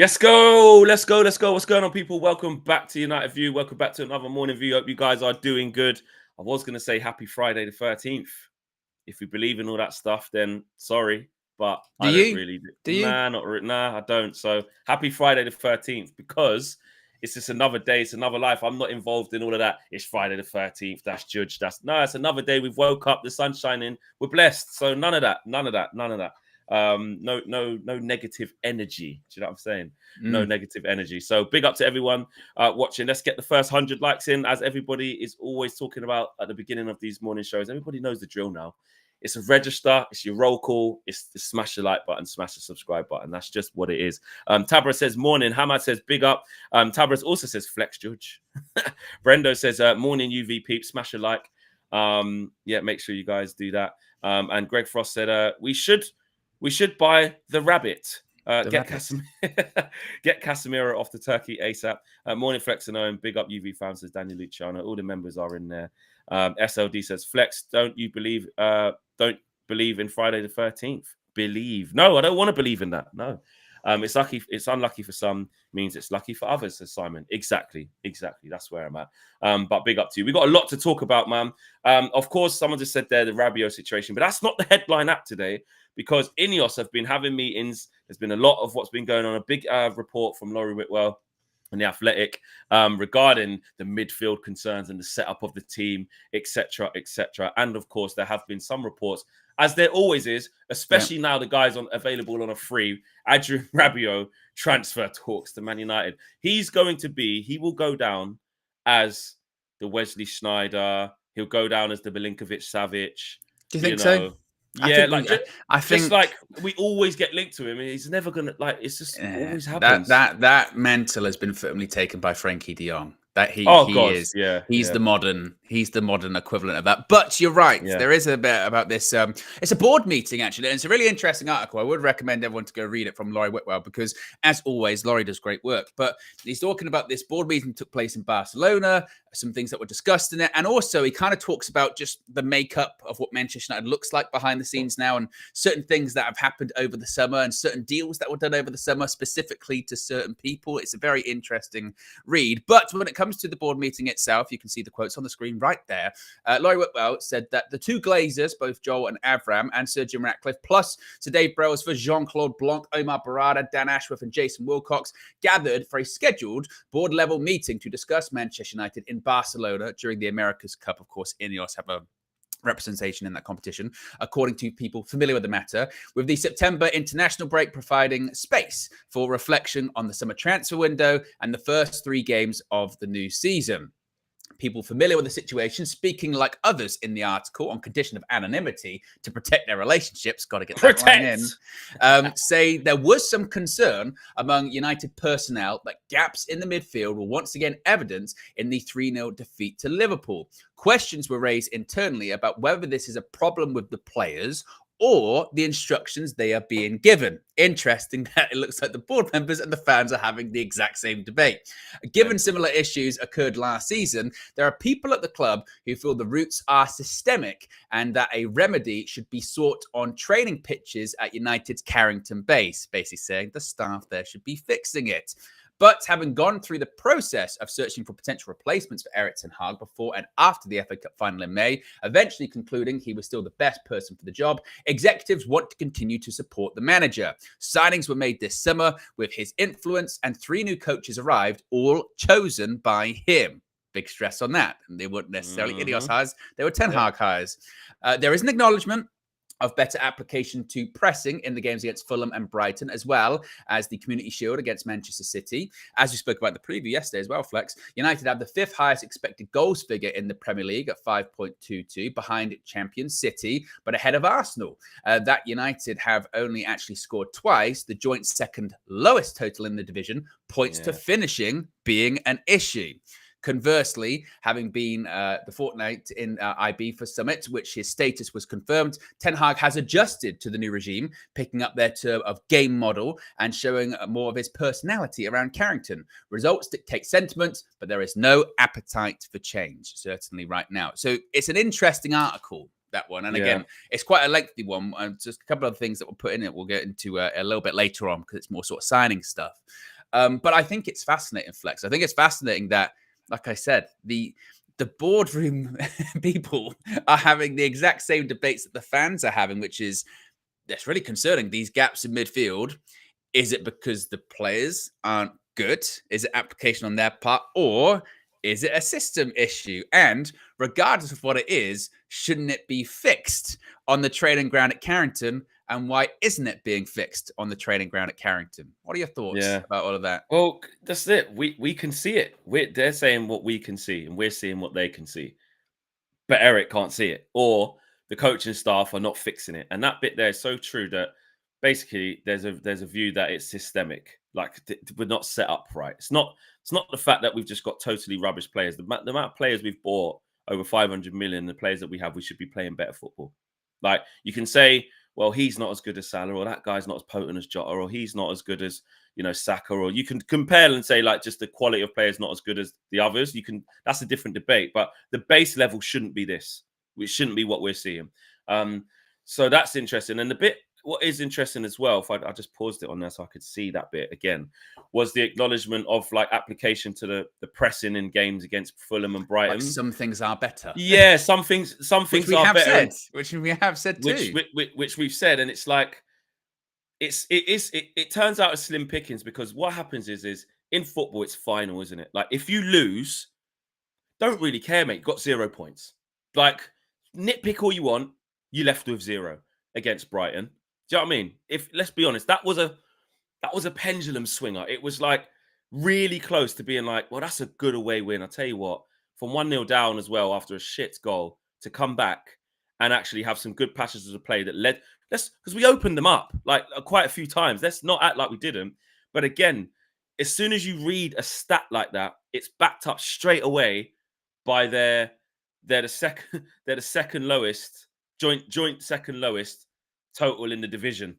Let's go. Let's go. Let's go. What's going on, people? Welcome back to United View. Welcome back to another morning view. Hope you guys are doing good. I was going to say happy Friday the 13th. If we believe in all that stuff, then sorry, but Do I don't you? really. Do you? Nah, I don't. So happy Friday the 13th because it's just another day. It's another life. I'm not involved in all of that. It's Friday the 13th. That's judge. It's another day. We've woke up. The sun's shining. We're blessed. So none of that. None of that. None of that. No negative energy. Do you know what I'm saying? No negative energy. So big up to everyone watching. Let's get the first 100 likes in, as everybody is always talking about at the beginning of these morning shows. Everybody knows the drill now. It's a register. It's your roll call. It's the smash the like button, smash the subscribe button. That's just what it is. Tabra says morning. Hamad says big up. Tabra also says flex judge. Brendo says morning UV peep. Smash a like. Yeah, make sure you guys do that. And Greg Frost said we should buy the rabbit. Get Casemiro off the turkey ASAP. Morning Flex and Owen. Big up UV fans, says Daniel Luciano. All the members are in there. SLD says Flex. Don't believe in Friday the 13th. Believe. No, I don't want to believe in that. No. It's lucky. It's unlucky for some. Means it's lucky for others, says Simon. Exactly. That's where I'm at. But big up to you. We got a lot to talk about, man. Of course, someone just said there the RABIOT situation, but that's not the headline app today. Because INEOS have been having meetings. There's been a lot of what's been going on. A big report from Laurie Whitwell and The Athletic regarding the midfield concerns and the setup of the team, etc., etc. And of course, there have been some reports, as there always is, especially now the guys available on a free. Adrian Rabiot transfer talks to Man United. He will go down as the Wesley Sneijder. He'll go down as the Milinkovic-Savic. Do you think so? Yeah, I think just like we always get linked to him. He's never gonna it's just always happens. That mantle has been firmly taken by Frankie de Jong. That he's the modern equivalent of that. But you're right. Yeah. There is a bit about this. It's a board meeting, actually. And it's a really interesting article. I would recommend everyone to go read it from Laurie Whitwell because, as always, Laurie does great work. But he's talking about this board meeting took place in Barcelona, some things that were discussed in it. And also, he kind of talks about just the makeup of what Manchester United looks like behind the scenes now and certain things that have happened over the summer and certain deals that were done over the summer specifically to certain people. It's a very interesting read. But when it comes to the board meeting itself, you can see the quotes on the screen right there. Laurie Whitwell said that the two Glazers, both Joel and Avram, and Sir Jim Ratcliffe, plus Sir Dave Brailsford, Jean-Claude Blanc, Omar Barada, Dan Ashworth, and Jason Wilcox, gathered for a scheduled board-level meeting to discuss Manchester United in Barcelona during the America's Cup. Of course, INEOS have a representation in that competition, according to people familiar with the matter, with the September international break providing space for reflection on the summer transfer window and the first 3 games of the new season. People familiar with the situation, speaking like others in the article on condition of anonymity to protect their relationships, got to get that line in, say there was some concern among United personnel that gaps in the midfield were once again evident in the 3-0 defeat to Liverpool. Questions were raised internally about whether this is a problem with the players or the instructions they are being given. Interesting that it looks like the board members and the fans are having the exact same debate. Given similar issues occurred last season, there are people at the club who feel the roots are systemic and that a remedy should be sought on training pitches at United's Carrington base, basically saying the staff there should be fixing it. But having gone through the process of searching for potential replacements for Erik ten Hag before and after the FA Cup final in May, eventually concluding he was still the best person for the job, executives want to continue to support the manager. Signings were made this summer with his influence and 3 new coaches arrived, all chosen by him. Big stress on that. And they weren't necessarily INEOS hires. They were Ten Hag hires. There is an acknowledgement of better application to pressing in the games against Fulham and Brighton, as well as the Community Shield against Manchester City. As we spoke about in the preview yesterday as well, Flex, United have the 5th highest expected goals figure in the Premier League at 5.22, behind champion City, but ahead of Arsenal. That United have only actually scored twice, the joint 2nd lowest total in the division, points to finishing being an issue. Conversely, having been the fortnight in IB for Summit, which his status was confirmed, Ten Hag has adjusted to the new regime, picking up their term of game model and showing more of his personality around Carrington. Results dictate sentiment, but there is no appetite for change, certainly right now. So it's an interesting article, that one. And again, it's quite a lengthy one. Just a couple of things that we'll put in it, we'll get into a little bit later on because it's more sort of signing stuff. But I think it's fascinating, Flex. I think it's fascinating that, like I said, the boardroom people are having the exact same debates that the fans are having, which is that's really concerning. These gaps in midfield. Is it because the players aren't good? Is it application on their part? Or is it a system issue? And regardless of what it is, shouldn't it be fixed on the training ground at Carrington? And why isn't it being fixed on the training ground at Carrington? What are your thoughts about all of that? Well, that's it. We can see it. They're saying what we can see, and we're seeing what they can see. But Eric can't see it, or the coaching staff are not fixing it. And that bit there is so true that basically there's a view that it's systemic. Like we're not set up right. It's not the fact that we've just got totally rubbish players. The amount of players we've bought, over 500 million, the players that we have, we should be playing better football. Like you can say, well, he's not as good as Salah, or that guy's not as potent as Jota, or he's not as good as, Saka, or you can compare and say like just the quality of players not as good as the others. That's a different debate, but the base level shouldn't be this. It shouldn't be what we're seeing. So that's interesting. And the bit, what is interesting as well, if I just paused it on there so I could see that bit again, was the acknowledgement of like application to the pressing in games against Fulham and Brighton. Like some things are better. Yeah, some things are better. Which we have said too. Which we've said, and it's like it turns out as slim pickings, because what happens is in football it's final, isn't it? Like if you lose, don't really care, mate. Got 0 points. Like nitpick all you want, you left with 0 against Brighton. Do you know what I mean? If let's be honest, that was a pendulum swinger. It was like really close to being like, well, that's a good away win. I tell you what, from 1-0 down as well after a shit goal to come back and actually have some good passages of play that led. Because we opened them up like quite a few times. Let's not act like we didn't. But again, as soon as you read a stat like that, it's backed up straight away by they're the second lowest joint second lowest total in the division,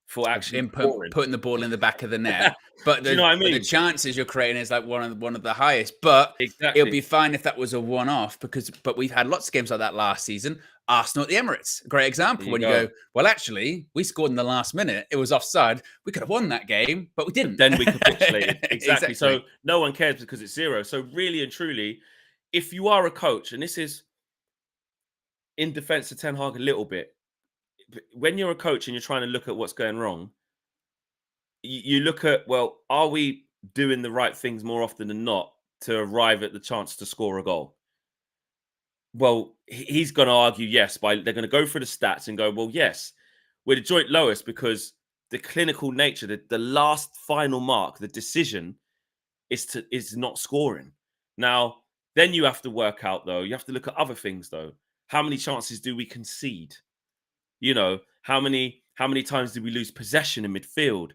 for actually putting the ball in the back of the net. But you know what I mean? The chances you're creating is like one of the highest. But exactly. It'll be fine if that was a one-off, but we've had lots of games like that last season. Arsenal at the Emirates, great example. You go, well, actually, we scored in the last minute. It was offside. We could have won that game, but we didn't. But then we capitulated. Exactly. So no one cares because it's 0. So really and truly, if you are a coach, and this is in defense of Ten Hag a little bit, when you're a coach and you're trying to look at what's going wrong, you look at, well, are we doing the right things more often than not to arrive at the chance to score a goal? Well, he's going to argue yes. They're going to go through the stats and go, well, yes, we're the joint lowest because the clinical nature, the last final mark, the decision is not scoring. Now, then you have to work out, though, you have to look at other things, though. How many chances do we concede? How many times do we lose possession in midfield?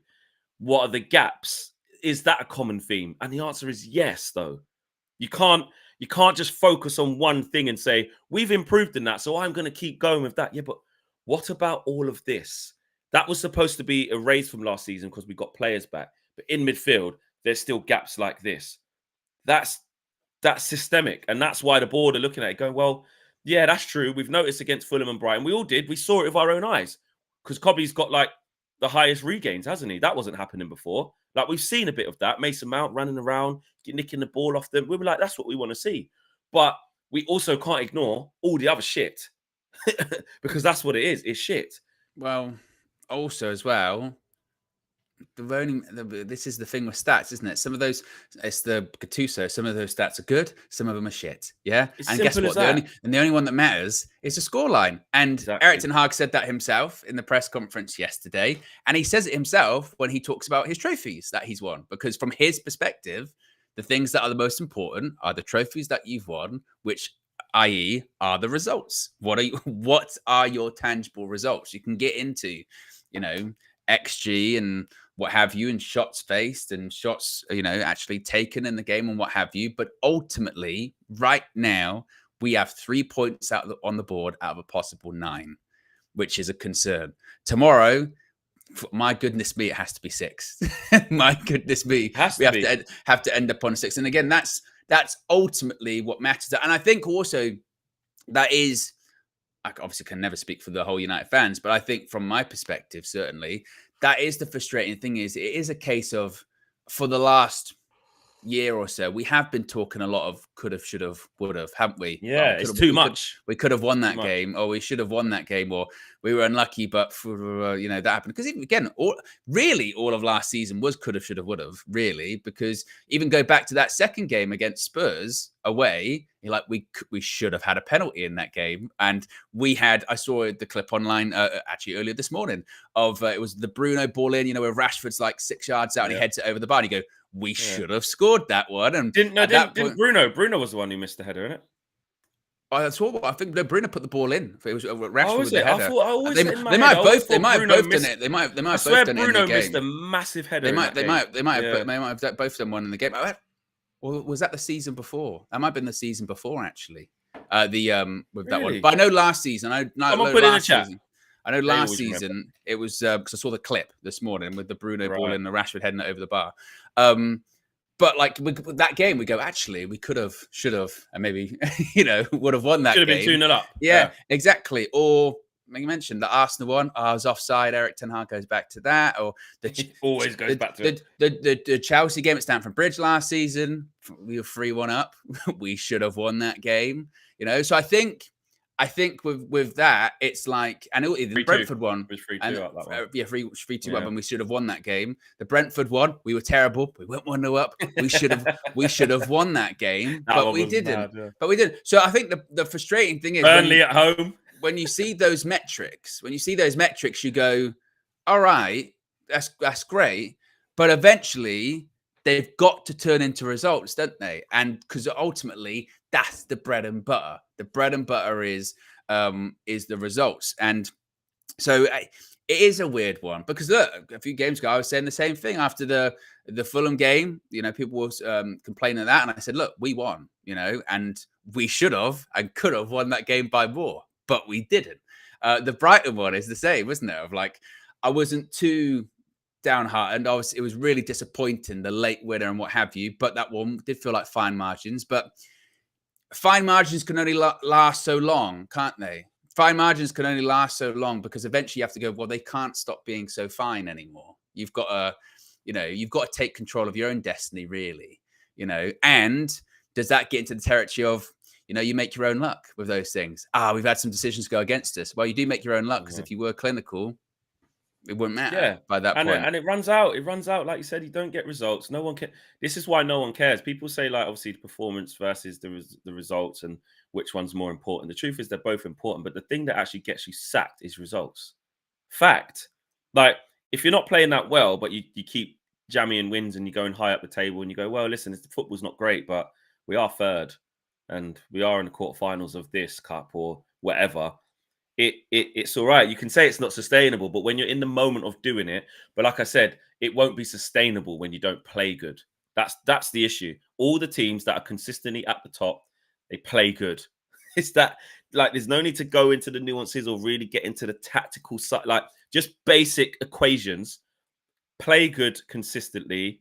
What are the gaps? Is that a common theme? And the answer is yes, though. You can't just focus on one thing and say, we've improved in that, so I'm going to keep going with that. Yeah, but what about all of this? That was supposed to be erased from last season because we got players back. But in midfield, there's still gaps like this. That's systemic. And that's why the board are looking at it going, well, yeah, that's true. We've noticed against Fulham and Brighton. We all did. We saw it with our own eyes. Because Cobby's got like the highest regains, hasn't he? That wasn't happening before. Like we've seen a bit of that. Mason Mount running around, nicking the ball off them. We were like, that's what we want to see. But we also can't ignore all the other shit. Because that's what it is. It's shit. Well, also as well, this is the thing with stats, isn't it? Some of those, it's the Gattuso. Some of those stats are good. Some of them are shit. Yeah, and guess what? The only one that matters is the scoreline. And Eric Ten Hag said that himself in the press conference yesterday, and he says it himself when he talks about his trophies that he's won. Because from his perspective, the things that are the most important are the trophies that you've won, which, i.e., are the results. What are your tangible results? You can get into, XG and what have you, and shots faced and shots, actually taken in the game and what have you. But ultimately, right now, we have 3 points on the board out of a possible 9, which is a concern. Tomorrow, my goodness me, it has to be 6. My goodness me, we have to end up on 6. And again, that's ultimately what matters. And I think also that is, I obviously can never speak for the whole United fans, but I think from my perspective, certainly, that is the frustrating thing. Is it is a case of, for the last year or so, we have been talking a lot of could have, should have, would have, haven't we? Yeah, it's too much. We could have won that game, or we should have won that game, or we were unlucky, but that happened. Because again, all of last season was could have, should have, would have, really. Because even go back to that second game against Spurs away, you're like, we should have had a penalty in that game, and I saw the clip online actually earlier this morning of it was the Bruno ball in, where Rashford's like 6 yards out and he heads it over the bar. And you go, we should have scored that one. And didn't Bruno was the one who missed the header, isn't it? I think Bruno put the ball in. It was Rashford with the it? header. They might have both done it. They might have both done it in the game. Bruno missed a massive header. They might have both done one in the game. Or was that the season before? That might have been the season before, actually. With that one. But I know last season. Someone put in the chat. I know last season it was because I saw the clip this morning with the Bruno ball and the Rashford heading it over the bar. But like with that game, we go, actually, we could have, should have, and maybe, would have won that game. Should have been 2-0 up. Yeah, exactly. Or you mentioned the Arsenal one. I was offside. Eric Ten Hag goes back to that. Or always goes back to it. The Chelsea game at Stamford Bridge last season, we were 3-1 up. We should have won that game. So I think with that, it's like, and the Brentford one was 3-2 up that one. 3-2 up, and we should have won that game. The Brentford one, we were terrible. We went 1-0 up. We should have won that game, but we didn't. Bad, yeah. But we didn't. So I think the frustrating thing is Burnley at home. When you see those metrics, you go, all right, that's great, but eventually they've got to turn into results, don't they? And because ultimately that's the bread and butter. The bread and butter is the results. And so it is a weird one because look, a few games ago I was saying the same thing after the Fulham game. People were complaining of that, and I said, look, we won, and we should have and could have won that game by more, but we didn't. The Brighton one is the same, wasn't it? Of like, I wasn't too downhearted. It was really disappointing, the late winner and what have you, but that one did feel like fine margins. But fine margins can only last so long, can't they? Fine margins can only last so long because eventually you have to go, well, they can't stop being so fine anymore. You've got to take control of your own destiny, really, and does that get into the territory of, you make your own luck with those things? We've had some decisions go against us. Well, you do make your own luck because if you were clinical, it wouldn't matter by that point. And it runs out. It runs out. Like you said, you don't get results. No one cares. This is why no one cares. People say, like, obviously the performance versus the results and which one's more important. The truth is they're both important. But the thing that actually gets you sacked is results. Fact. Like, if you're not playing that well, but you keep jamming wins and you're going high up the table and you go, well, listen, the football's not great, but we are third and we are in the quarterfinals of this cup or whatever. It's all right. You can say it's not sustainable, but when you're in the moment of doing it, but like I said, it won't be sustainable when you don't play good. That's the issue. All the teams that are consistently at the top, they play good. It's that, like, there's no need to go into the nuances or really get into the tactical side. Like, just basic equations. Play good consistently,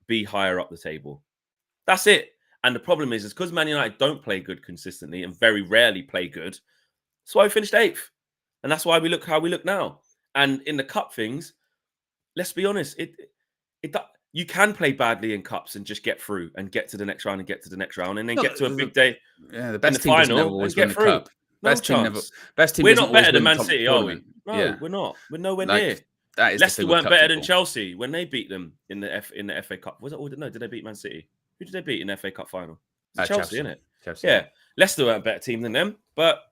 be higher up the table. That's it. And the problem is because Man United don't play good consistently and very rarely play good, that's why we finished 8th. And that's why we look how we look now. And in the cup things, let's be honest, you can play badly in cups and just get through and get to the next round and get to the next round and then get to a big day. Yeah, the best team final never always win the cup. Best team we're not better than Man City, are we? No, we're not. We're nowhere near. That is Leicester weren't better than Chelsea when they beat them in the FA Cup. Was it? No, did they beat Man City? Who did they beat in the FA Cup final? Chelsea, isn't it? Chelsea. Yeah, Leicester weren't a better team than them, but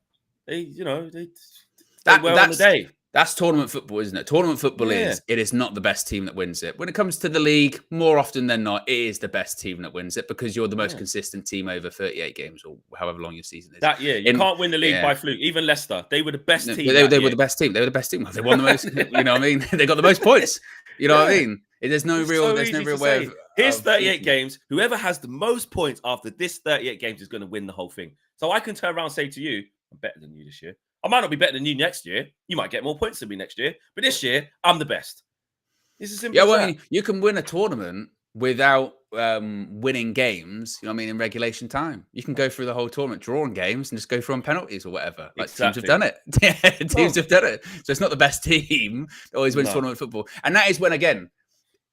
they on the day. That's tournament football, isn't it? Tournament football it is not the best team that wins it. When it comes to the league, more often than not, it is the best team that wins it because you're the most consistent team over 38 games or however long your season is. That year, you can't win the league by fluke. Even Leicester, they were the best team. They were the best team. They were the best team. They won the most. You know what I mean? They got the most points. You know what I mean? There's no real way of. Here's 38 games. Whoever has the most points after this 38 games is going to win the whole thing. So I can turn around and say to you, I'm better than you this year. I might not be better than you next year. You might get more points than me next year. But this year, I'm the best. It's as simple as that. You can win a tournament without winning games, you know what I mean, in regulation time. You can go through the whole tournament drawing games and just go through on penalties or whatever. Like teams have done it. Teams have done it. So it's not the best team that always wins tournament football. And that is when, again,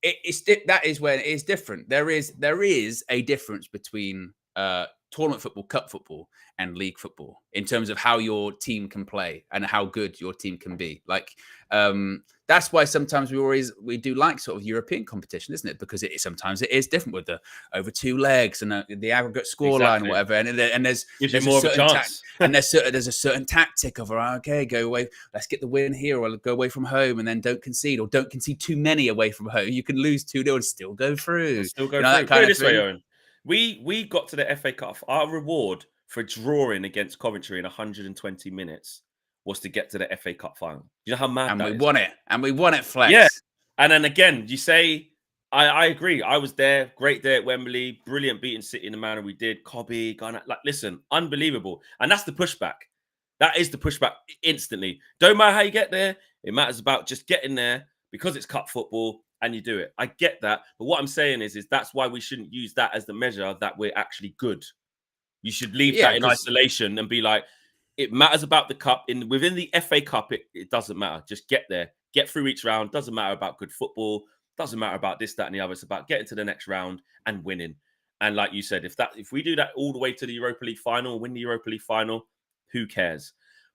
that is when it is different. There is a difference between tournament football, cup football, and league football in terms of how your team can play and how good your team can be. Like that's why sometimes we do like sort of European competition, isn't it? Because sometimes it is different with the over 2 legs and the aggregate scoreline or whatever. And there's more of a chance. And there's a certain tactic of, okay, go away, let's get the win here, or go away from home and then don't concede, or don't concede too many away from home. You can lose 2-0 and still go through. Still go through. Put it this way, Owen. We got to the FA Cup. Our reward for drawing against Coventry in 120 minutes was to get to the FA Cup final. You know how mad that is? And we won it, Flex. Yeah. And then again, you say, I agree. I was there, great day at Wembley, brilliant beating City in the manner we did. Cobby, Ghana, like, listen, unbelievable. And that's the pushback. That is the pushback instantly. Don't matter how you get there. It matters about just getting there because it's cup football and you do it. I get that. But what I'm saying is that's why we shouldn't use that as the measure that we're actually good. You should leave that in isolation and be like, it matters about the cup. Within the FA Cup, it doesn't matter. Just get there. Get through each round. Doesn't matter about good football. Doesn't matter about this, that, and the other. It's about getting to the next round and winning. And like you said, if we do that all the way to the Europa League final, win the Europa League final, who cares?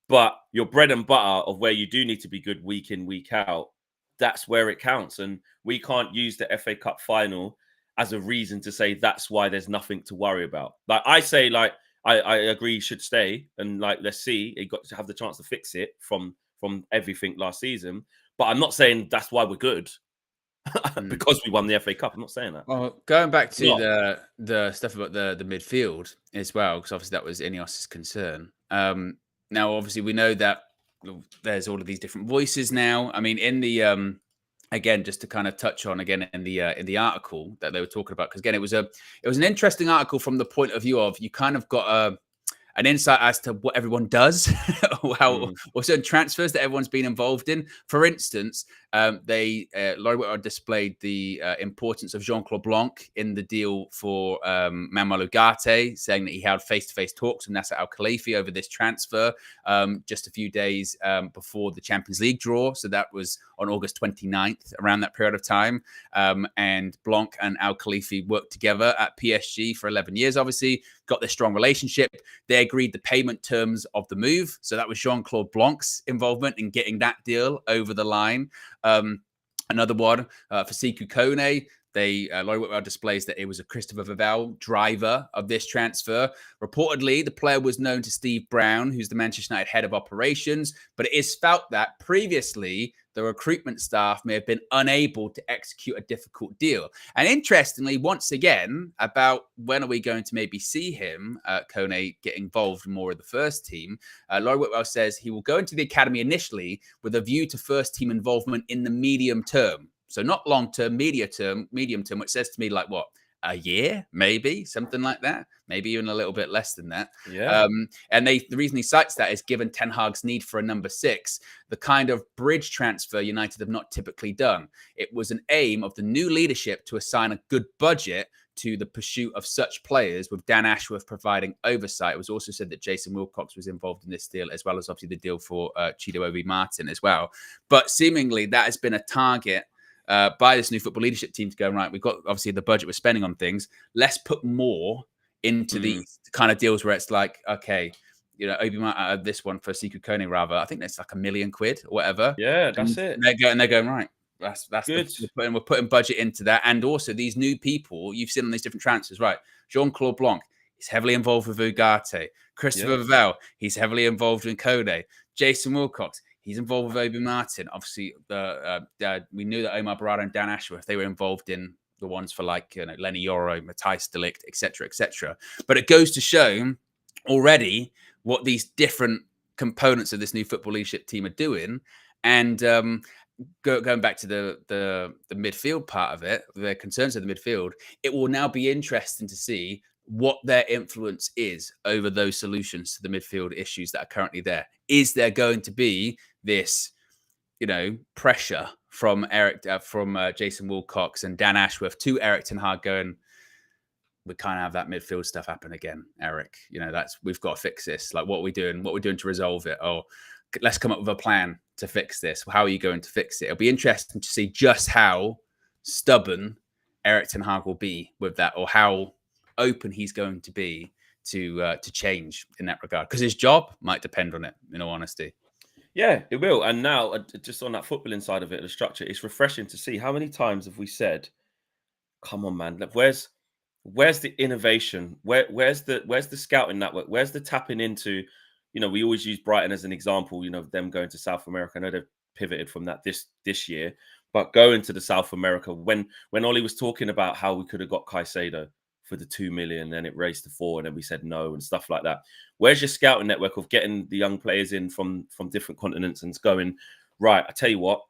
But your bread and butter of where you do need to be good week in, week out, that's where it counts. And we can't use the FA Cup final as a reason to say that's why there's nothing to worry about. Like I say, like, I agree he should stay, and like, let's see, he got to have the chance to fix it from everything last season. But I'm not saying that's why we're good because we won the FA Cup. I'm not saying that. Well, going back to the stuff about the midfield as well, because obviously that was INEOS's concern. Now, obviously, we know that there's all of these different voices now. I mean, in the again, just to kind of touch on again in the article that they were talking about, because again, it was an interesting article from the point of view of you kind of got an insight as to what everyone does, or certain transfers that everyone's been involved in. For instance, Laurie Whitwell displayed the importance of Jean-Claude Blanc in the deal for Manuel Ugarte, saying that he held face-to-face talks with Nasser Al-Khelaifi over this transfer just a few days before the Champions League draw. So that was on August 29th, around that period of time. And Blanc and Al-Khelaifi worked together at PSG for 11 years, obviously, got this strong relationship. They agreed the payment terms of the move. So that was Jean-Claude Blanc's involvement in getting that deal over the line. Another one for Sekou Kone. Laurie Whitwell displays that it was a Christopher Vivell driver of this transfer. Reportedly, the player was known to Steve Brown, who's the Manchester United head of operations, but it is felt that previously the recruitment staff may have been unable to execute a difficult deal. And interestingly, once again, about when are we going to maybe see him, Kone, get involved more in the first team, Laurie Whitwell says he will go into the academy initially with a view to first team involvement in the medium term. So not long-term, medium term, which says to me like, what, a year, maybe, something like that, maybe even a little bit less than that. Yeah. And the reason he cites that is given Ten Hag's need for a number 6, the kind of bridge transfer United have not typically done. It was an aim of the new leadership to assign a good budget to the pursuit of such players, with Dan Ashworth providing oversight. It was also said that Jason Wilcox was involved in this deal, as well as obviously the deal for Chido Obi-Martin as well. But seemingly that has been a target by this new football leadership team to go, right, we've got obviously the budget we're spending on things. Let's put more into these kind of deals where it's like, okay, you know, this one for Sekou Kone, rather, I think that's like £1 million or whatever. Yeah, that's it. They're going, right, that's good. We're putting budget into that. And also these new people you've seen on these different transfers, right? Jean-Claude Blanc, he's heavily involved with Ugarte. Christopher Vivell, he's heavily involved in Kone. Jason Wilcox, he's involved with Obi-Martin. Obviously, we knew that Omar Barada and Dan Ashworth, they were involved in the ones for like, you know, Lenny Yoro, Matthijs de Ligt, etc., etc. But it goes to show already what these different components of this new football leadership team are doing. And going back to the midfield part of it, the concerns of the midfield, it will now be interesting to see what their influence is over those solutions to the midfield issues that are currently there. Is there going to be this pressure from Jason Wilcox and Dan Ashworth to Eric Ten Hag going, we can't have that midfield stuff happen again, Eric. We've got to fix this. Like, what are we doing? What are we doing to resolve it? Oh, let's come up with a plan to fix this. How are you going to fix it? It'll be interesting to see just how stubborn Eric Ten Hag will be with that, or how open he's going to be to change in that regard, because his job might depend on it, in all honesty. Yeah, it will. And now, just on that footballing side of it, the structure, it's refreshing to see how many times have we said, come on, man, where's the innovation? Where's the scouting network? Where's the tapping into, we always use Brighton as an example, them going to South America. I know they've pivoted from that this year, but going to the South America, when Ollie was talking about how we could have got Caicedo for the 2 million, then it raised to 4, and then we said no and stuff like that. Where's your scouting network of getting the young players in from different continents and going, right, I tell you what,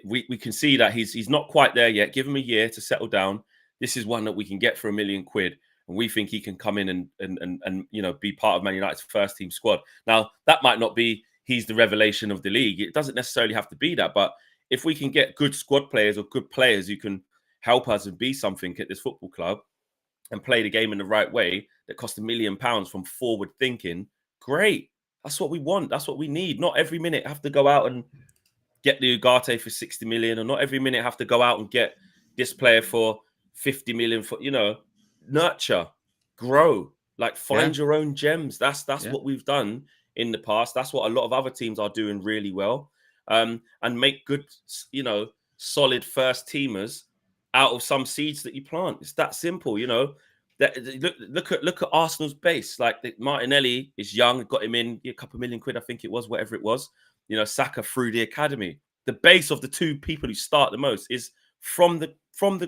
we can see that he's not quite there yet. Give him a year to settle down. This is one that we can get for £1 million, and we think he can come in and be part of Man United's first team squad. Now, that might not be he's the revelation of the league. It doesn't necessarily have to be that, but if we can get good squad players or good players who can help us and be something at this football club and play the game in the right way that cost £1 million from forward thinking, great. That's what we want. That's what we need. Not every minute have to go out and get the Ugarte for 60 million, or not every minute have to go out and get this player for 50 million. For nurture, grow, find your own gems. That's what we've done in the past. That's what a lot of other teams are doing really well, and make good, solid first teamers out of some seeds that you plant. It's that simple, Look at Arsenal's base. Martinelli is young, got him in a couple of £1 million, I think it was, whatever it was. Saka through the academy. The base of the two people who start the most is from the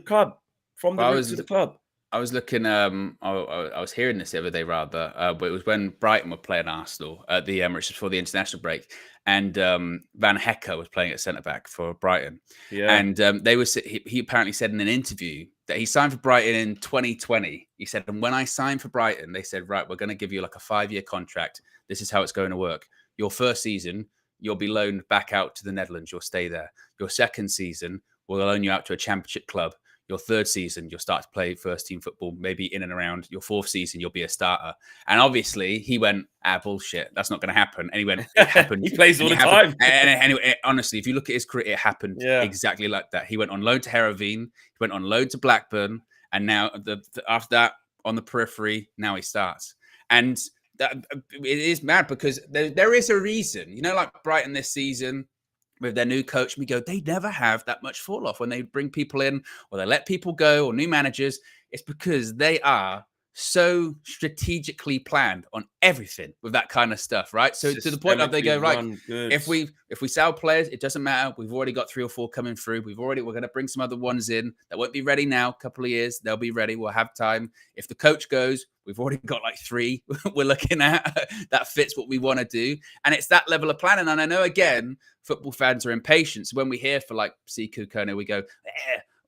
club, from the roots of the club. I was looking. I was hearing this the other day, rather, but it was when Brighton were playing Arsenal at the Emirates before the international break, and Van Hecke was playing at centre back for Brighton. Yeah, and he apparently said in an interview that he signed for Brighton in 2020. He said, and when I signed for Brighton, they said, right, we're going to give you a 5-year contract. This is how it's going to work. Your first season, you'll be loaned back out to the Netherlands. You'll stay there. Your second season, we'll loan you out to a championship club. Your third season, you'll start to play first team football, maybe in and around. Your fourth season, you'll be a starter. And obviously, he went, bullshit. That's not going to happen. And he went, it happened. He plays all the time. And anyway, honestly, if you look at his career, it happened exactly like that. He went on loan to Heerenveen. He went on loan to Blackburn. And now, after that, on the periphery, now he starts. And it is mad, because there is a reason. Like Brighton this season, with their new coach, we go, they never have that much fall off when they bring people in, or they let people go, or new managers. It's because they are so strategically planned on everything with that kind of stuff, right? So to the point of they go, right, if we sell players, it doesn't matter. We've already got 3 or 4 coming through. We're going to bring some other ones in that won't be ready now. A couple of years, they'll be ready. We'll have time. If the coach goes, we've already got 3 we're looking at that fits what we want to do. And it's that level of planning. And I know, again, football fans are impatient. So when we hear for Sekou Kone, we go,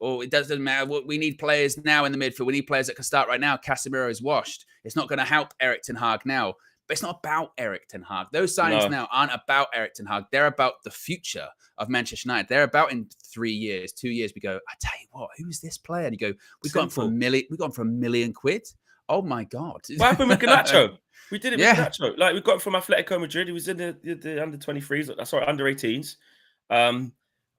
or it doesn't matter. We need players now in the midfield. We need players that can start right now. Casemiro is washed. It's not going to help Eric Ten Hag now. But it's not about Eric Ten Hag. Those signings now aren't about Eric Ten Hag. They're about the future of Manchester United. They're about in 3 years, 2 years. We go, I tell you what, who is this player? And you go, we've gone for £1 million. We've gone for £1 million. Oh my God! What happened with Garnacho? We did it with Garnacho. We got him from Atletico Madrid. He was in the under 23s. Sorry, under 18s.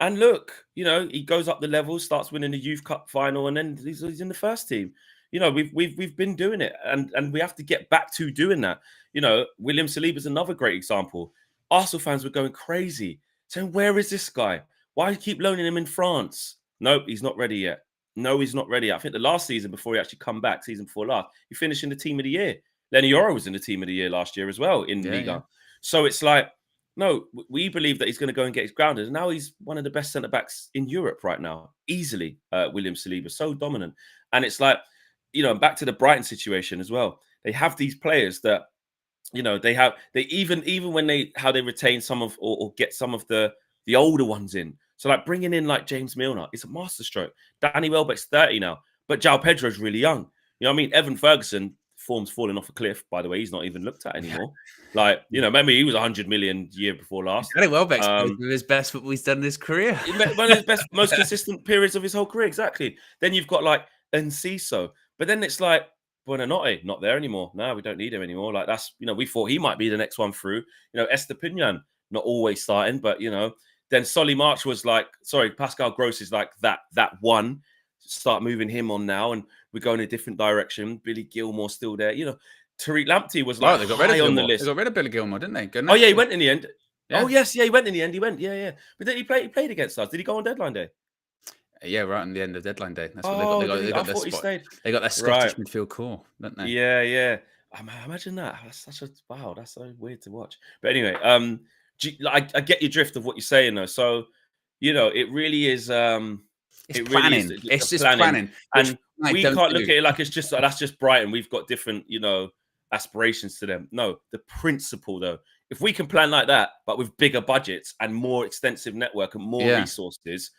And look, he goes up the levels, starts winning the Youth Cup final, and then he's in the first team. We've been doing it, and we have to get back to doing that. William Saliba is another great example. Arsenal fans were going crazy, saying, "Where is this guy? Why do you keep loaning him in France?" Nope, he's not ready yet. No, he's not ready. I think the last season before he actually come back, season before last, he finished in the team of the year. Lenny Yoro was in the team of the year last year as well in Liga. Yeah. So it's no, we believe that he's going to go and get his grounded. And now he's one of the best centre-backs in Europe right now. Easily, William Saliba, so dominant. And it's back to the Brighton situation as well. They have these players that, they even when how they retain some of, or get some of the older ones in. So bringing in James Milner, it's a masterstroke. Danny Welbeck's 30 now, but João Pedro's really young. You know what I mean? Evan Ferguson, form's fallen off a cliff, by the way. He's not even looked at anymore. Like, remember he was 100 million year before last. Danny Welbeck's with his best football he's done in his career. One of his best, most consistent periods of his whole career, exactly. Then you've got like Enciso, but then it's like Buonanotte, not there anymore. No, we don't need him anymore. Like that's, we thought he might be the next one through. Estepinian, not always starting, but then Solly March was like, Pascal Gross is like that one. Start moving him on now, and we're going a different direction. Billy Gilmore still there. Tariq Lamptey was like they got rid of on the list. They got rid of Billy Gilmore, didn't they? Oh yeah, he went in the end. Yeah. Oh yes, yeah, he went in the end. He went, yeah. But then he played against us. Did he go on deadline day? Yeah, right on the end of deadline day. That's what they got. He stayed. They got their Scottish midfield core, don't they? Yeah. Imagine that. That's that's so weird to watch. But anyway, I get your drift of what you're saying though. So, it really is. It's planning. It's just planning. And we can't look at it like it's just that's just Brighton. We've got different, aspirations to them. No, the principle though. If we can plan like that, but with bigger budgets and more extensive network and more resources,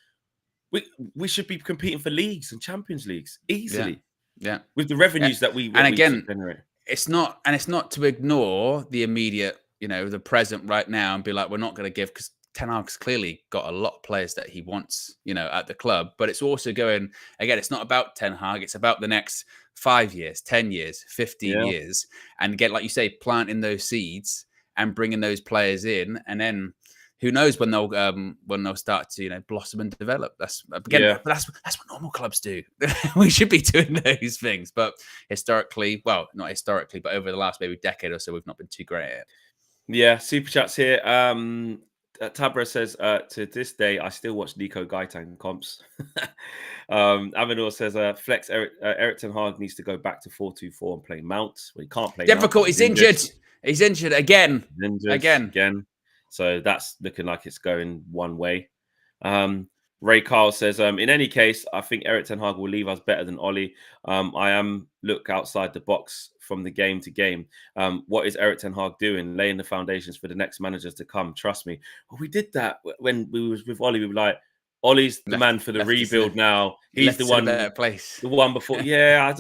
we should be competing for leagues and Champions Leagues easily. Yeah. With the revenues that we generate. It's not to ignore the immediate, the present right now and be like, we're not going to give, because Ten Hag's clearly got a lot of players that he wants, at the club. But it's also going, again, it's not about Ten Hag. It's about the next 5 years, 10 years, 15 years. And get, like you say, planting those seeds and bringing those players in. And then who knows when they'll start to, blossom and develop. That's what normal clubs do. We should be doing those things. But historically, well, not historically, but over the last maybe decade or so, we've not been too great at it. Yeah, super chats here. Tabra says, to this day, I still watch Nico Gaitan comps. Amador says, Flex, Eric Ten Hag needs to go back to 4-2-4 and play Mount. Well, he can't play difficult. He's injured. He's injured again. Again. So that's looking like it's going one way. Ray Carl says, in any case, I think Eric Ten Hag will leave us better than Oli. I look outside the box from the game to game. What is Eric Ten Hag doing? Laying the foundations for the next managers to come. Trust me. Well, we did that when we was with Oli. We were like, Ollie's the man for the rebuild now. He's the one. Better place. The one before. Yeah,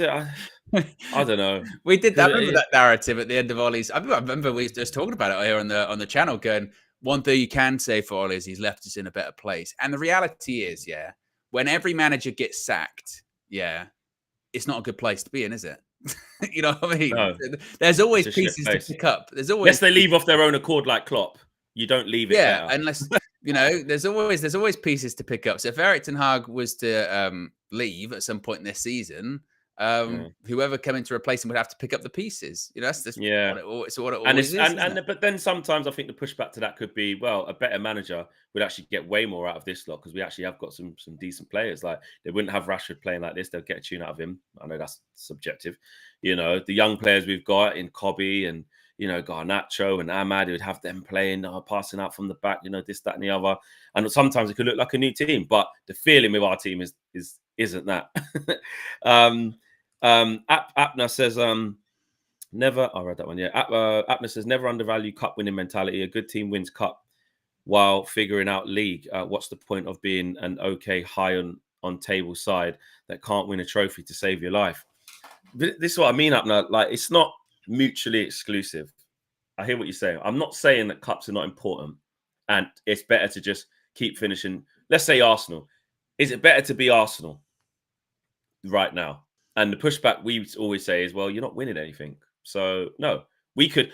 I don't know. We did that. I remember that narrative at the end of Ollie's. I remember we just talking about it here on the channel, going, one thing you can say for Ollie is he's left us in a better place. And the reality is, when every manager gets sacked, it's not a good place to be in, is it? You know what I mean? No, there's always pieces to pick up. There's always, unless they leave off their own accord like Klopp, you don't leave it. Yeah, better. Unless there's always pieces to pick up. So if Eric Ten Hag was to leave at some point this season, whoever came in to replace him would have to pick up the pieces. That's just what it always is. But then sometimes I think the pushback to that could be, well, a better manager would actually get way more out of this lot because we actually have got some decent players. Like they wouldn't have Rashford playing like this; they'll get a tune out of him. I know that's subjective. The young players we've got in Kobe and Garnacho and Ahmad, who would have them playing, passing out from the back, this, that, and the other. And sometimes it could look like a new team, but the feeling with our team isn't that. Apna says, never. I read that one. Yeah. Apna says, never undervalue cup winning mentality. A good team wins cup while figuring out league. What's the point of being an okay high on table side that can't win a trophy to save your life? This is what I mean, Apna. Like, it's not mutually exclusive. I hear what you're saying. I'm not saying that cups are not important and it's better to just keep finishing. Let's say Arsenal. Is it better to be Arsenal right now? And the pushback we always say is, well, you're not winning anything. So no, we could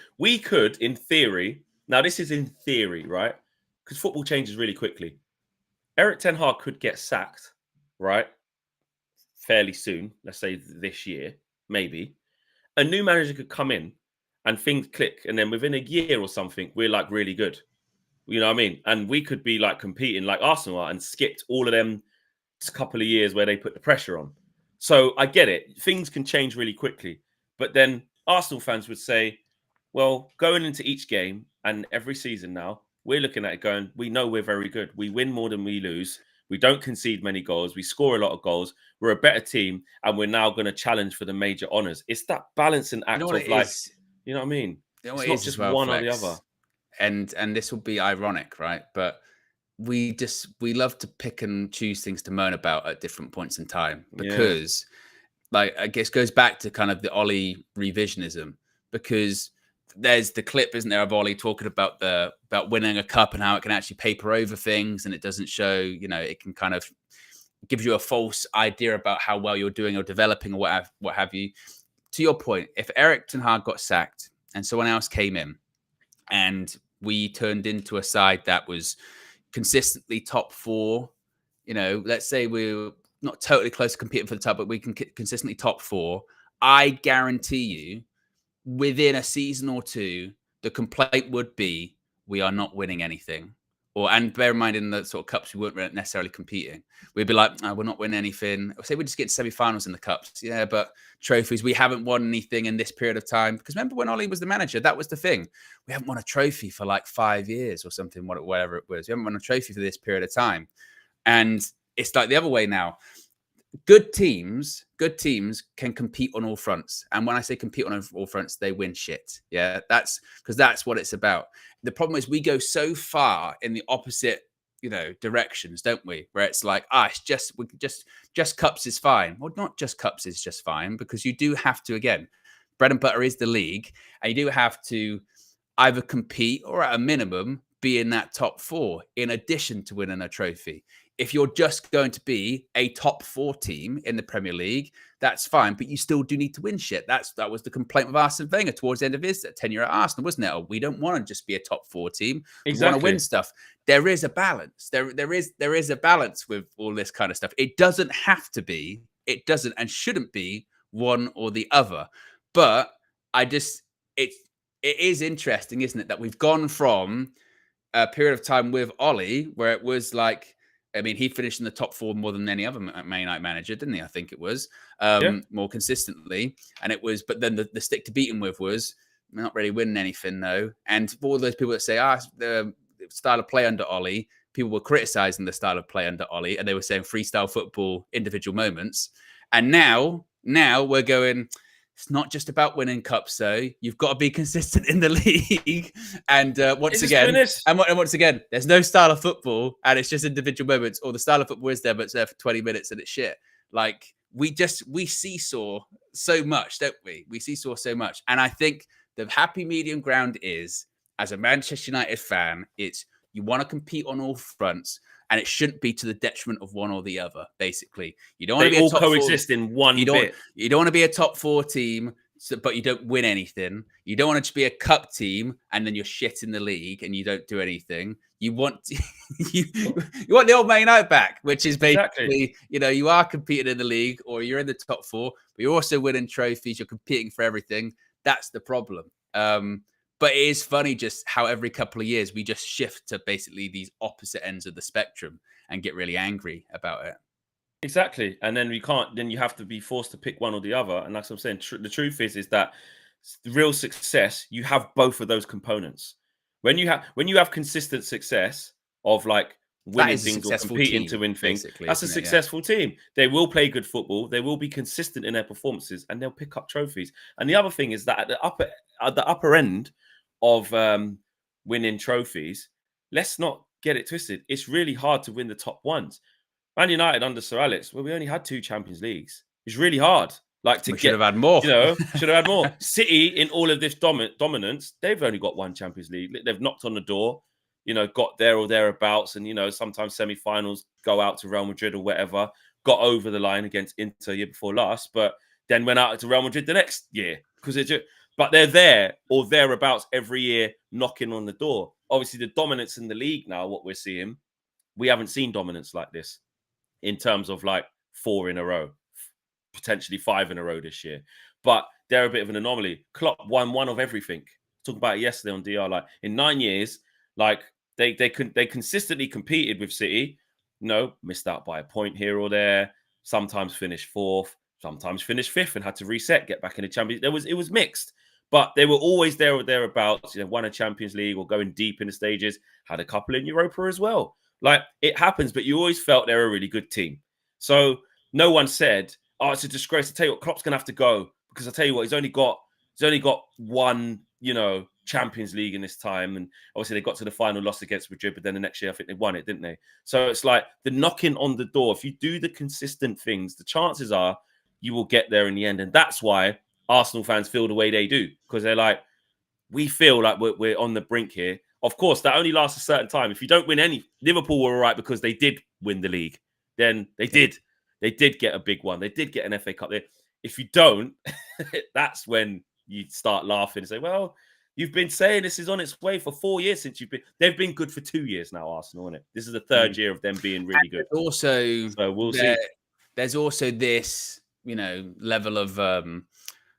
in theory. Now this is in theory, right? Because football changes really quickly. Eric Ten Hag could get sacked, right? Fairly soon. Let's say this year, maybe. A new manager could come in and things click. And then within a year or something, we're like really good. You know what I mean? And we could be like competing like Arsenal are and skipped all of them couple of years where they put the pressure on. So I get it. Things can change really quickly. But then Arsenal fans would say, well, going into each game and every season now, we're looking at it going, we know we're very good. We win more than we lose. We don't concede many goals. We score a lot of goals. We're a better team. And we're now going to challenge for the major honours. It's that balancing act of like, you know what I mean? It's not just one or the other. And this will be ironic, right? But we love to pick and choose things to moan about at different points in time because like, I guess goes back to kind of the Ollie revisionism, because there's the clip, isn't there, of Ollie talking about winning a cup and how it can actually paper over things, and it doesn't show, it can kind of gives you a false idea about how well you're doing or developing or what have you. To your point, if Erik ten Hag got sacked and someone else came in and we turned into a side that was consistently top 4, let's say we're not totally close to competing for the top, but we can consistently top 4, I guarantee you within a season or two, the complaint would be we are not winning anything. And bear in mind, in the sort of cups, we weren't necessarily competing. We'd be like, we're not winning anything. Say we just get to semi-finals in the cups. Yeah, but trophies, we haven't won anything in this period of time. Because remember when Ollie was the manager, that was the thing. We haven't won a trophy for like 5 years or something, whatever it was. We haven't won a trophy for this period of time. And it's like the other way now. Good teams can compete on all fronts. And when I say compete on all fronts, they win shit. Yeah, that's because that's what it's about. The problem is we go so far in the opposite, directions, don't we? Where it's like, it's just cups is fine. Well, not just cups is just fine, because you do have to, again, bread and butter is the league, and you do have to either compete or at a minimum be in that top 4 in addition to winning a trophy. If you're just going to be a top 4 team in the Premier League, that's fine, but you still do need to win shit. That was the complaint with Arsene Wenger towards the end of his tenure at Arsenal, wasn't it? We don't want to just be a top 4 team. We want to win stuff. There is a balance. There is a balance with all this kind of stuff. It doesn't have to be. It doesn't and shouldn't be one or the other. But it is interesting, isn't it, that we've gone from a period of time with Ollie where it was like, he finished in the top 4 more than any other Man United manager, didn't he? I think it was more consistently. And it was, but then the stick to beat him with was not really winning anything, though. And for all those people that say, the style of play under Ollie, people were criticizing the style of play under Ollie, and they were saying freestyle football, individual moments. And now we're going, it's not just about winning cups, though. You've got to be consistent in the league. And once again, there's no style of football, and it's just individual moments. Or the style of football is there, but it's there for 20 minutes, and it's shit. Like we seesaw so much, don't we? We seesaw so much, and I think the happy medium ground is, as a Manchester United fan, it's you want to compete on all fronts. And it shouldn't be to the detriment of one or the other, basically. You don't want to be a top 4. They all coexist in one bit. You don't want to be a top 4 team, but you don't win anything. You don't want to be a cup team, and then you're shit in the league, and you don't do anything. You want you want the old Man United back, which is basically, you are competing in the league, or you're in the top 4, but you're also winning trophies. You're competing for everything. That's the problem. But it is funny just how every couple of years we just shift to basically these opposite ends of the spectrum and get really angry about it. Exactly. And then then you have to be forced to pick one or the other. And that's what I'm saying. The truth is that real success, you have both of those components. When you have consistent success of like winning things or competing to win things, that's a successful team. They will play good football. They will be consistent in their performances, and they'll pick up trophies. And the other thing is that at the upper end of winning trophies, let's not get it twisted. It's really hard to win the top ones. Man United under Sir Alex, we only had 2 Champions Leagues. It's really hard. Should have had more. Should have had more. City, in all of this dominance, they've only got 1 Champions League. They've knocked on the door, got there or thereabouts, and sometimes semi-finals go out to Real Madrid or whatever. Got over the line against Inter year before last, but then went out to Real Madrid the next year but they're there or thereabouts every year knocking on the door. Obviously, the dominance in the league now, what we're seeing, we haven't seen dominance like this in terms of like 4 in a row, potentially 5 in a row this year. But they're a bit of an anomaly. Klopp won one of everything. Talked about it yesterday on DR. Like in 9 years, like they consistently competed with City. Missed out by a point here or there. Sometimes finished 4th. Sometimes finished 5th and had to reset, get back in the Champions. It was mixed, but they were always there or thereabouts. Won a Champions League or going deep in the stages. Had a couple in Europa as well. Like it happens, but you always felt they're a really good team. So no one said, "Oh, it's a disgrace." I tell you what, Klopp's gonna have to go because I tell you what, he's only got 1, Champions League in this time, and obviously they got to the final, loss against Madrid, but then the next year I think they won it, didn't they? So it's like the knocking on the door. If you do the consistent things, the chances are you will get there in the end. And that's why Arsenal fans feel the way they do, because they're like, we feel like we're on the brink here. Of course, that only lasts a certain time. If you don't win any, Liverpool were all right because they did win the league. Then they did get a big one. They did get an FA Cup there. If you don't, that's when you start laughing and say, well, you've been saying this is on its way for 4 years since they've been good for 2 years now, Arsenal, isn't it? This is the third year of them being really good. Also, so we'll see. There's also this, level of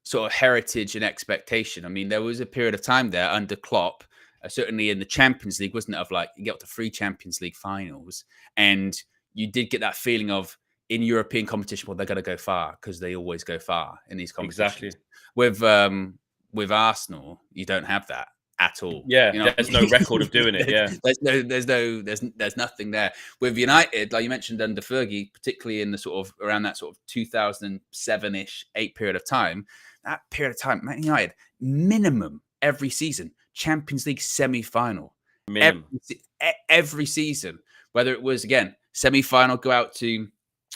sort of heritage and expectation. I mean, there was a period of time there under Klopp, certainly in the Champions League, wasn't it? Of like, you get up to 3 Champions League finals, and you did get that feeling of, in European competition, well, they're going to go far because they always go far in these competitions. Exactly. With Arsenal, you don't have that at all. Yeah, there's no record of doing it. Yeah, there's nothing there. With United, like you mentioned under Fergie, particularly in the sort of around that sort of 2007-ish 8 period of time. That period of time, Man United minimum every season Champions League semi-final. Every season, whether it was again semi-final, go out to.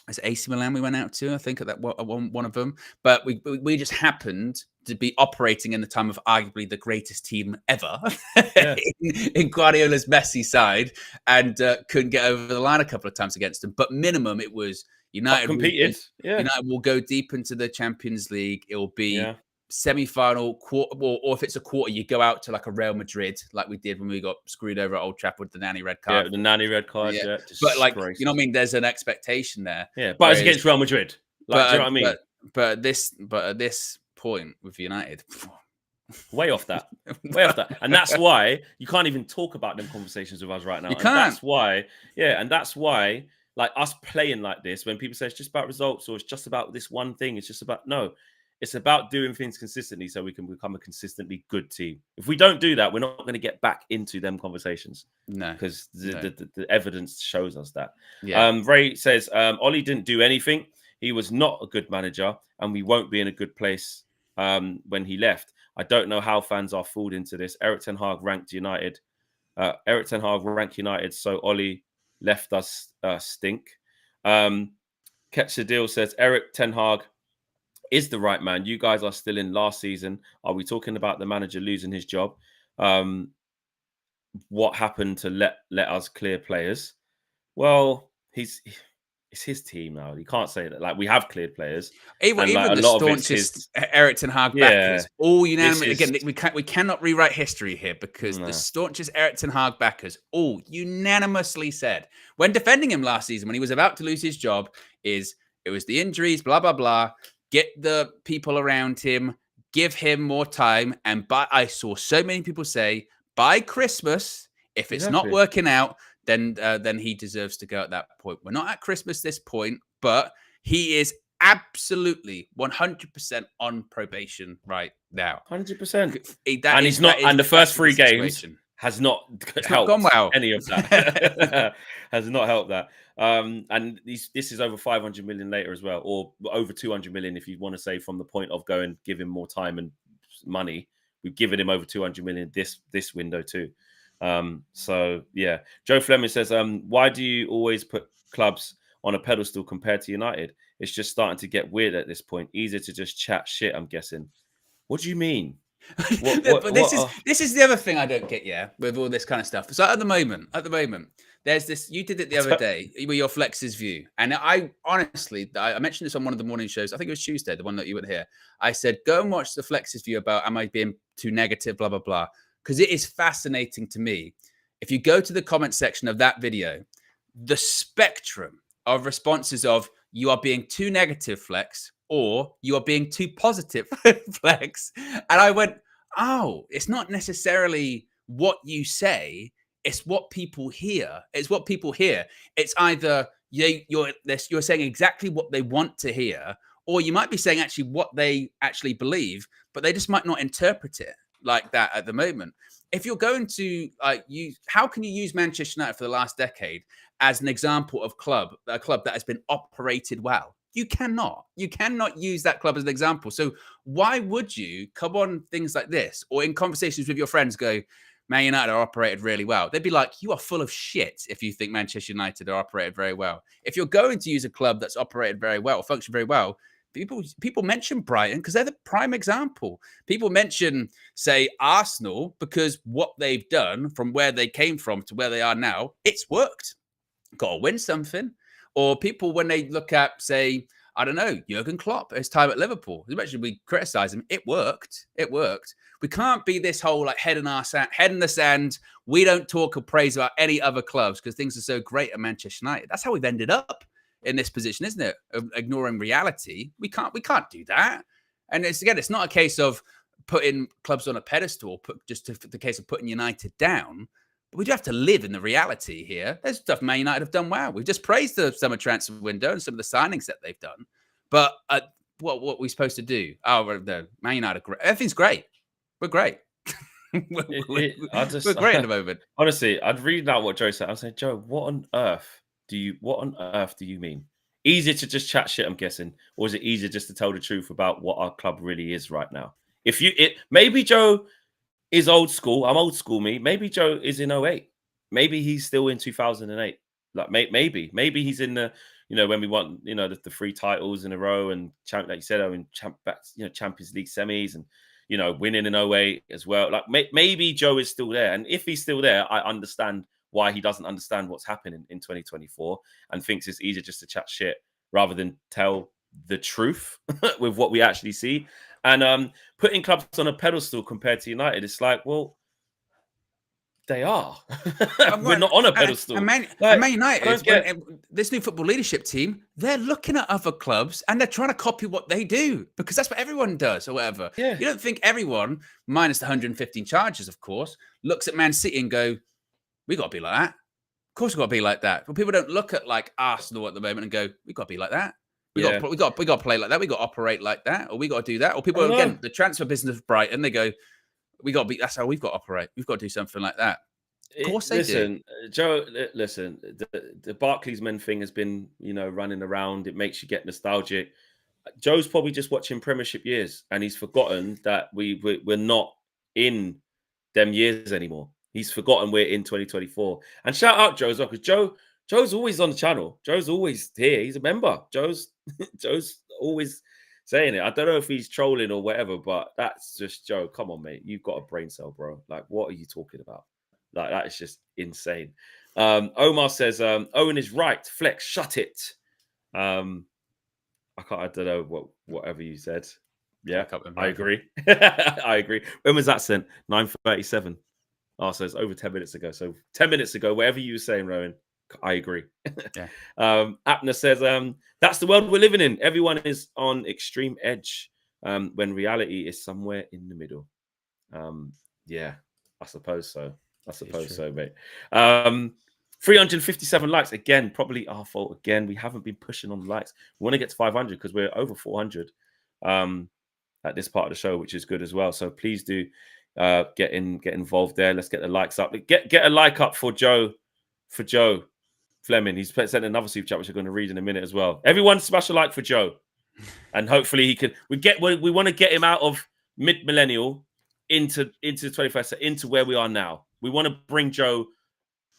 As AC Milan we went out to, I think, at that one of them. But we just happened to be operating in the time of arguably the greatest team ever in Guardiola's Messi side, and couldn't get over the line a couple of times against them. But minimum, it was United competed. United will go deep into the Champions League. It will be semi-final, quarter, or if it's a quarter, you go out to like a Real Madrid, like we did when we got screwed over at Old Trafford with the nanny red card. Yeah, the nanny red card. Yeah, but like, you know what I mean? There's an expectation there. Yeah, but it's against Real Madrid. Like, do you know what I mean? But at this point with United, way off that, and that's why you can't even talk about them conversations with us right now. You can't. That's why, and that's why, like us playing like this, when people say it's just about results or it's just about this one thing, it's just about It's about doing things consistently so we can become a consistently good team. If we don't do that, we're not going to get back into them conversations. No. Because the evidence shows us that. Yeah. Ray says, Ollie didn't do anything. He was not a good manager, and we won't be in a good place when he left. I don't know how fans are fooled into this. Eric Ten Hag ranked United. Eric Ten Hag ranked United, so Ollie left us stink. Ketchadil says, Eric Ten Hag is the right man. You guys are still in last season. Are we talking about the manager losing his job? What happened to let us clear players? Well, it's his team now. You can't say that. Like, we have cleared players. Even the staunchest Eric Ten Hag backers, all unanimous. Again, we cannot rewrite history here, because the staunchest Eric Ten Hag backers all unanimously said, when defending him last season, when he was about to lose his job, it was the injuries, blah, blah, blah. Get the people around him, give him more time. And I saw so many people say, by Christmas, if it's not working out, then he deserves to go at that point. We're not at Christmas this point, but he is absolutely 100% on probation right now. 100%. And he's not. And the first 3 games has not helped gone well. Any of that. Has not helped that. And this is over 500 million later as well, or over 200 million if you want to say, from the point of going give him more time and money. We've given him over 200 million this window too. So yeah, Joe Fleming says, why do you always put clubs on a pedestal compared to United? It's just starting to get weird at this point. Easier to just chat shit, I'm guessing. What do you mean? This is the other thing I don't get, with all this kind of stuff. So at the moment, there's this. You did it the other day with your Flex's view, and I honestly, I mentioned this on one of the morning shows. I think it was Tuesday, the one that you were here. I said, go and watch the Flex's view about, am I being too negative, blah blah blah, because it is fascinating to me. If you go to the comment section of that video, the spectrum of responses of, you are being too negative, Flex, or you are being too positive, Flex. And I went, oh, it's not necessarily what you say, it's what people hear. It's what people hear. It's either you're saying exactly what they want to hear, or you might be saying actually what they actually believe, but they just might not interpret it like that at the moment. If you're going to how can you use Manchester United for the last decade as an example of a club that has been operated well? You cannot use that club as an example. So why would you come on things like this, or in conversations with your friends go, Man United are operated really well? They'd be like, you are full of shit if you think Manchester United are operated very well. If you're going to use a club that's operated very well, functioned very well, People mention Brighton because they're the prime example. People mention, say, Arsenal because what they've done from where they came from to where they are now, it's worked. Got to win something. Or people, when they look at, say, I don't know, Jurgen Klopp, his time at Liverpool. As much as we criticize him, it worked. It worked. We can't be this whole like head in the sand. We don't talk or praise about any other clubs because things are so great at Manchester United. That's how we've ended up in this position, isn't it? Of ignoring reality. We can't do that. And it's not a case of putting clubs on a pedestal, the case of putting United down. But we do have to live in the reality here. There's stuff Man United have done well. We've just praised the summer transfer window and some of the signings that they've done. But what are we supposed to do? Oh, the Man United are great. Everything's great. We're great. we're great at the moment. Honestly, I'd read out what Joe said. I said, Joe, what on earth do you mean? Easier to just chat shit, I'm guessing, or is it easier just to tell the truth about what our club really is right now? Maybe Joe is old school. I'm old school, me. Maybe Joe is in 08. Maybe he's still in 2008. Like maybe he's in the, when we won, the 3 titles in a row and like you said, Champions League semis and, winning in 08 as well. Like maybe Joe is still there. And if he's still there, I understand why he doesn't understand what's happening in 2024 and thinks it's easier just to chat shit rather than tell the truth with what we actually see. And putting clubs on a pedestal compared to United, it's like, well, they are. We're not on a pedestal. And Man United, this new football leadership team, they're looking at other clubs and they're trying to copy what they do because that's what everyone does or whatever. Yeah. You don't think everyone, minus the 115 charges, of course, looks at Man City and go, we got to be like that. Of course, we got to be like that. But people don't look at like Arsenal at the moment and go, we got to be like that. We got to play like that. We got to operate like that, or we got to do that. Or people again, the transfer business of Brighton, they go, we got to be. That's how we've got to operate. We've got to do something like that. Of course, they do. Joe. Listen, the Barclays men thing has been, running around. It makes you get nostalgic. Joe's probably just watching Premiership years, and he's forgotten that we're not in them years anymore. He's forgotten we're in 2024. And shout out Joe as well, because Joe's always on the channel. Joe's always here. He's a member. Joe's always saying it. I don't know if he's trolling or whatever, but that's just Joe. Come on, mate. You've got a brain cell, bro. Like, what are you talking about? Like, that is just insane. Omar says, Owen is right. Flex, shut it. I don't know whatever you said. Yeah, I agree. I agree. When was that sent? 9:37. Oh, so it's over 10 minutes ago. So 10 minutes ago, whatever you were saying, Rowan, I agree. Yeah. Apna says, that's the world we're living in. Everyone is on extreme edge when reality is somewhere in the middle. Yeah, I suppose so. Mate. 357 likes. Again, probably our fault. Again, we haven't been pushing on likes. We want to get to 500 because we're over 400 at this part of the show, which is good as well. So please do get involved there. Let's get the likes up. Get a like up for Joe Fleming. He's sent another super chat which I'm going to read in a minute as well. Everyone smash a like for Joe, and hopefully he can. We want to get him out of mid-millennial into the 21st, into where we are now. We want to bring Joe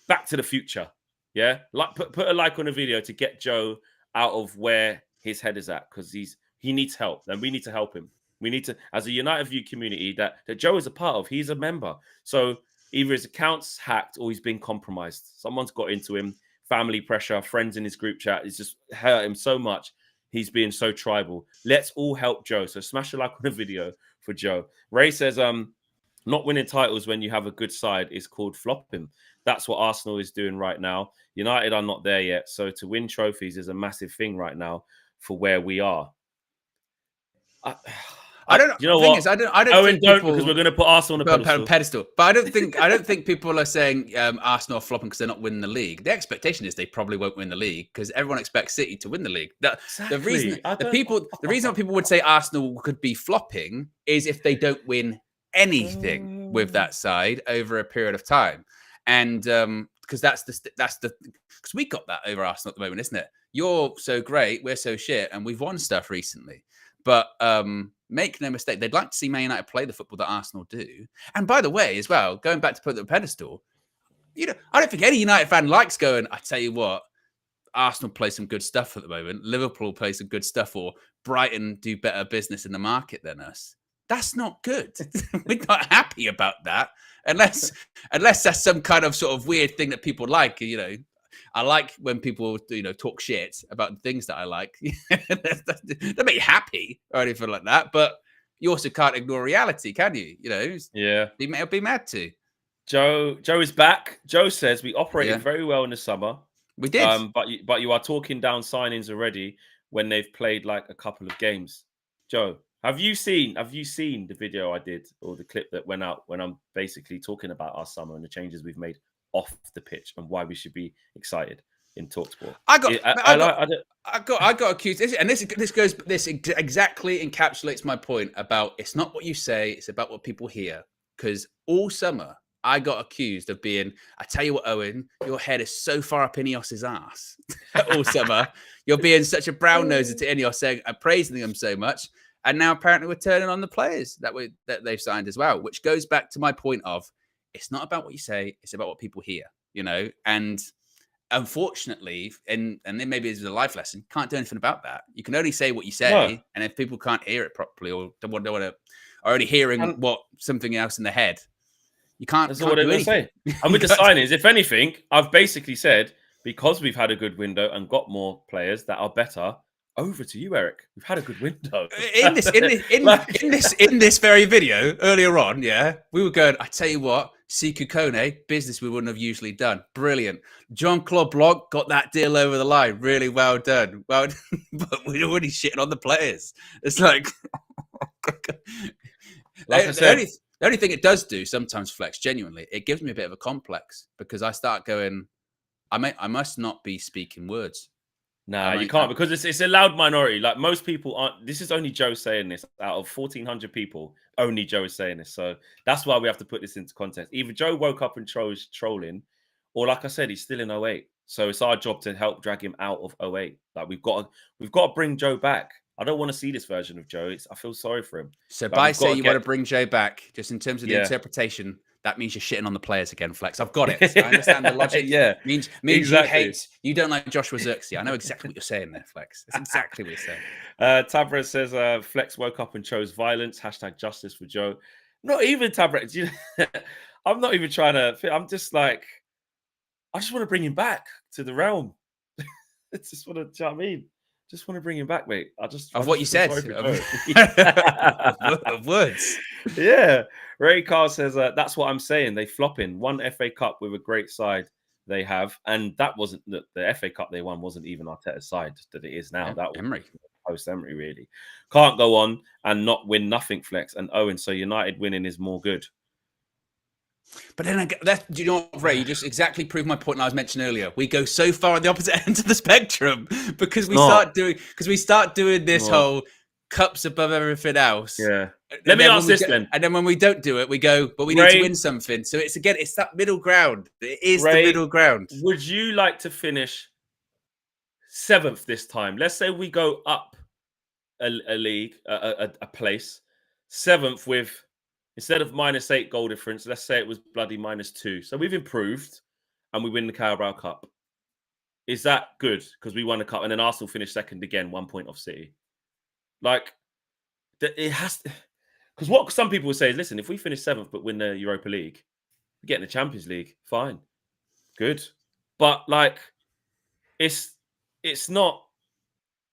back to the future. Yeah, like put a like on the video to get Joe out of where his head is at, because he needs help, and we need to help him. We need to, as a United View community that Joe is a part of, he's a member. So either his account's hacked or he's been compromised. Someone's got into him, family pressure, friends in his group chat. It's just hurt him so much. He's being so tribal. Let's all help Joe. So smash a like on the video for Joe. Ray says, not winning titles when you have a good side is called flopping. That's what Arsenal is doing right now. United are not there yet. So to win trophies is a massive thing right now for where we are. I don't know. You know what? I don't Owen, don't, because we're going to put Arsenal on a pedestal. But I don't think people are saying Arsenal are flopping because they're not winning the league. The expectation is they probably won't win the league because everyone expects City to win the league. The reason people would say Arsenal could be flopping is if they don't win anything with that side over a period of time, and because because we got that over Arsenal at the moment, isn't it? You're so great, we're so shit, and we've won stuff recently. But make no mistake, they'd like to see Man United play the football that Arsenal do. And by the way, as well, going back to put the pedestal, I don't think any United fan likes going, I tell you what, Arsenal play some good stuff at the moment, Liverpool play some good stuff, or Brighton do better business in the market than us. That's not good. We're not happy about that unless that's some kind of sort of weird thing that people like. I like when people talk shit about things that I like. That make you happy or anything like that. But you also can't ignore reality, can you? Yeah, be mad too. Joe is back. Joe says we operated very well in the summer. We did. But you are talking down signings already when they've played like a couple of games. Joe, have you seen the video I did or the clip that went out when I'm basically talking about our summer and the changes we've made off the pitch and why we should be excited in TalkSport? I got accused, and this exactly encapsulates my point about it's not what you say, it's about what people hear. Because all summer I got accused of being, I tell you what, Owen, your head is so far up INEOS's ass. All summer, you're being such a brown noser to INEOS, saying I'm praising them so much, and now apparently we're turning on the players that they've signed as well, which goes back to my point of it's not about what you say, it's about what people hear, and unfortunately, and then maybe it's a life lesson, can't do anything about that. You can only say what you say, and if people can't hear it properly or don't want to, are already hearing something else in the head, you can't. That's all they're going to say. And with the signings, if anything, I've basically said because we've had a good window and got more players that are better. Over to you, Eric. We've had a good window. In this very video earlier on, we were going, I tell you what, Sekou Kone, business we wouldn't have usually done. Brilliant. Jean-Claude Blanc got that deal over the line. Really well done. Well, but we're already shitting on the players. It's like, like I said, the only thing it does do sometimes, Flex, genuinely, it gives me a bit of a complex because I start going, I must not be speaking words. Nah, you can't because it's a loud minority. Like most people aren't. This is only Joe saying this. Out of 1,400 people, only Joe is saying this. So that's why we have to put this into context. Either Joe woke up and chose trolling, or like I said, he's still in 08. So it's our job to help drag him out of 08. Like we've got to bring Joe back. I don't want to see this version of Joe. I feel sorry for him. So by saying you want to bring Joe back, just in terms of the interpretation, that means you're shitting on the players again, Flex. I've got it. I understand the logic. Means exactly. You don't like Joshua Zirkzee. I know exactly what you're saying there, Flex. That's exactly what you're saying. Tabra says, Flex woke up and chose violence. # justice for Joe. Not even Tabra. I'm not even trying to. I'm just like, I just want to bring him back to the realm. It's just what I mean. Just want to bring him back, mate. What you said. Of words. Yeah. Ray Carr says, that's what I'm saying. They flopping. One FA Cup with a great side they have. And that wasn't the FA Cup they won wasn't even Arteta's side that it is now. That was Emery. Post Emery, really. Can't go on and not win nothing, Flex. And Owen, so United winning is more good. But then, do you know what, Ray? You just exactly proved my point I was mentioning earlier. We go so far on the opposite end of the spectrum because we start doing this whole cups above everything else. Yeah. Let me ask this then. And then when we don't do it, we go, but we need to win something. So it's that middle ground. It is the middle ground. Would you like to finish 7th this time? Let's say we go up a league, a place, 7th with. Instead of -8 goal difference, let's say it was bloody -2. So we've improved and we win the Carabao Cup. Is that good? Because we won the cup and then Arsenal finished second again, 1 point off City. Like, it has to... Because what some people will say is, listen, if we finish 7th but win the Europa League, we get in the Champions League, fine. Good. But, like, it's not...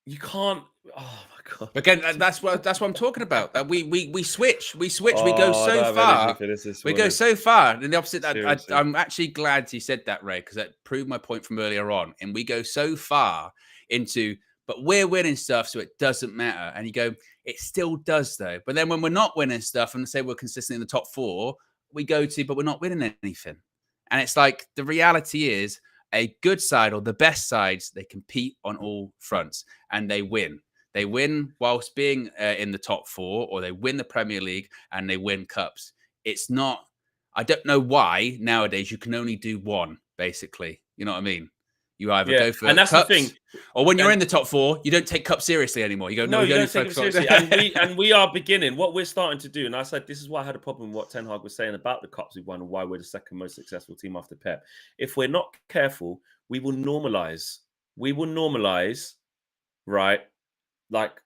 You can't... Oh, my God. Again, that's what I'm talking about. We switch. We go so far. We go so far. And the opposite. I'm actually glad you said that, Ray, because that proved my point from earlier on. And we go so far into, but we're winning stuff, so it doesn't matter. And you go, it still does though. But then when we're not winning stuff, and say we're consistently in the top 4, we go to, but we're not winning anything. And it's like the reality is, a good side or the best sides, they compete on all fronts and they win. They win whilst being in the top 4, or they win the Premier League and they win cups. It's not, I don't know why nowadays you can only do one, basically. You know what I mean? You either go for cups, the thing. Or when you're in the top 4, you don't take cups seriously anymore. You go, no, you don't take it seriously. and we are beginning, what we're starting to do, and I said, this is why I had a problem with what Ten Hag was saying about the cups we've won and why we're the second most successful team after Pep. If we're not careful, we will normalize we will normalize, right? Like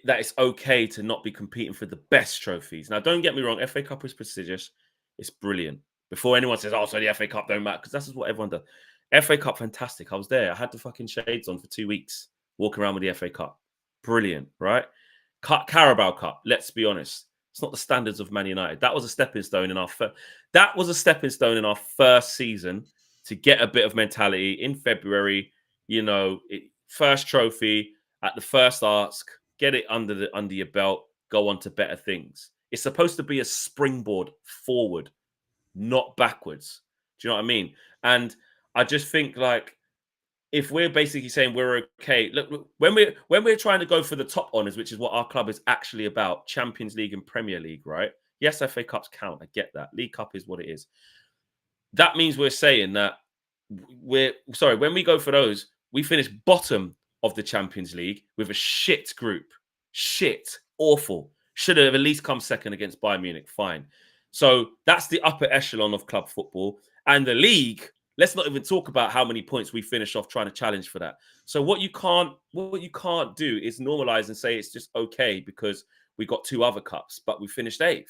that it's okay to not be competing for the best trophies. Now, don't get me wrong, FA Cup is prestigious. It's brilliant. Before anyone says, oh, so the FA Cup don't matter, because that's what everyone does. FA Cup, fantastic. I was there. I had the fucking shades on for 2 weeks, walking around with the FA Cup. Brilliant, right? Carabao Cup, let's be honest. It's not the standards of Man United. That was a stepping stone in our first season to get a bit of mentality in February. First trophy at the first ask, get it under your belt, go on to better things. It's supposed to be a springboard forward, not backwards. Do you know what I mean? And I just think like if we're basically saying we're okay, look, when we're trying to go for the top honors, which is what our club is actually about, Champions League and Premier League, right? Yes, FA Cups count. I get that. League Cup is what it is. That means we're saying that when we go for those, we finish bottom of the Champions League with a shit group. Shit. Awful. Should have at least come second against Bayern Munich. Fine. So that's the upper echelon of club football. And the league, let's not even talk about how many points we finish off trying to challenge for that. So what you can't do is normalize and say it's just okay because we got 2 other cups, but we finished 8th.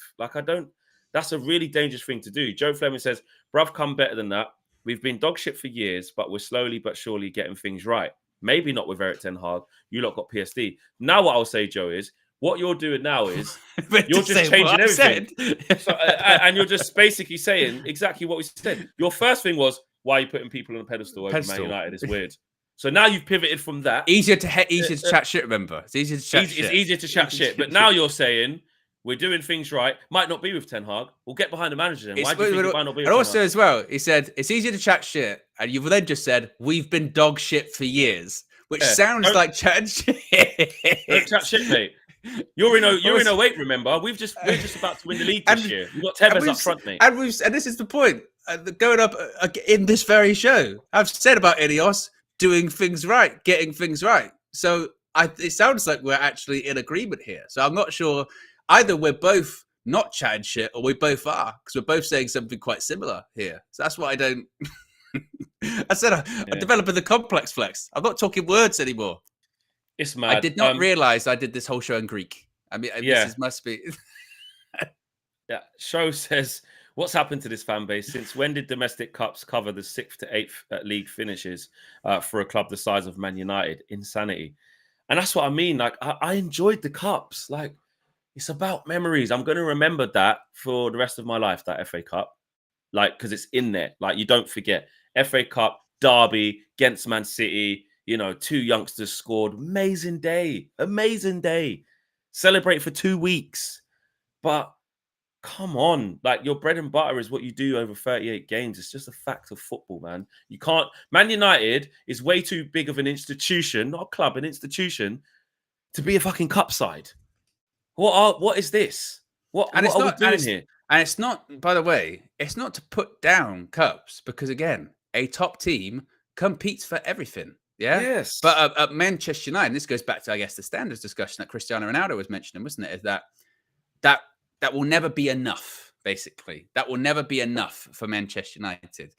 That's a really dangerous thing to do. Joe Fleming says, bruv, come better than that. We've been dog shit for years, but we're slowly but surely getting things right. Maybe not with Erik ten Hag. You lot got PSD. Now what I'll say, Joe, is what you're doing now is you're just changing everything. And you're just basically saying exactly what we said. Your first thing was, why are you putting people on a pedestal over Man United? It's weird. So now you've pivoted from that. Easier to chat shit, remember. It's easier to chat shit. It's easier to chat shit. But now you're saying we're doing things right. Might not be with Ten Hag. We'll get behind the manager then. Why do you think it might not be with And also as well, he said, it's easier to chat shit. And you've then just said, we've been dog shit for years. Which sounds like chat shit. Don't chat shit, mate. You're in 08, remember? We're just about to win the league this year. You've got Tevez up front, mate. And this is the point. Going up in this very show, I've said about INEOS doing things right, getting things right. So it sounds like we're actually in agreement here. So I'm not sure either we're both not chatting shit or we both are, because we're both saying something quite similar here. So that's why I don't. I said I'm developing the complex flex. I'm not talking words anymore. It's mad. I did not realize I did this whole show in Greek. I mean, this must be. Yeah. Show says, what's happened to this fan base? Since when did domestic cups cover the 6th to 8th league finishes for a club the size of Man United? Insanity. And that's what I mean. Like, I enjoyed the cups. Like, it's about memories. I'm going to remember that for the rest of my life, that FA Cup. Like, because it's in there. Like, you don't forget. FA Cup, derby, against Man City. 2 youngsters scored. Amazing day. Amazing day. Celebrate for 2 weeks. But come on. Like, your bread and butter is what you do over 38 games. It's just a fact of football, man. You can't. Man United is way too big of an institution, not a club, an institution, to be a fucking cup side. What is this? What are we doing here? And it's not, by the way, it's not to put down cups because, again, a top team competes for everything. Yeah. Yes. But at Manchester United, and this goes back to, I guess, the standards discussion that Cristiano Ronaldo was mentioning, wasn't it? Is that will never be enough, basically. That will never be enough for Manchester United.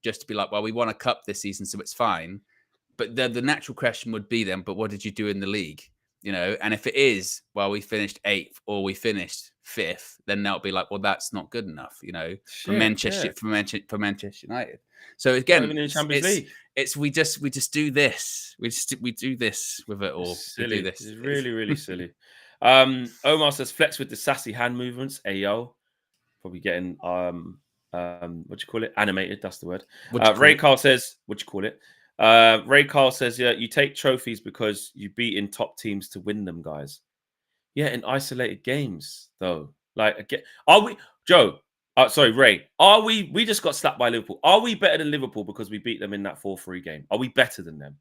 Just to be like, well, we won a cup this season, so it's fine. But the natural question would be then, but what did you do in the league? And if it is, well, we finished 8th or we finished 5th, then that'll be like, well, that's not good enough, for Manchester United. So again, in the Champions League. We just do this. We do this with it all. Silly. We do this. It's really, really silly. Omar says flex with the sassy hand movements. Ayo, probably getting what do you call it? Animated. That's the word. Ray Carl says, what do you call it? Ray Carl says, yeah, you take trophies because you beat in top teams to win them, guys. Yeah, in isolated games, though. Like, again, are we, Joe? Ray. Are we just got slapped by Liverpool? Are we better than Liverpool because we beat them in that 4-3 game? Are we better than them?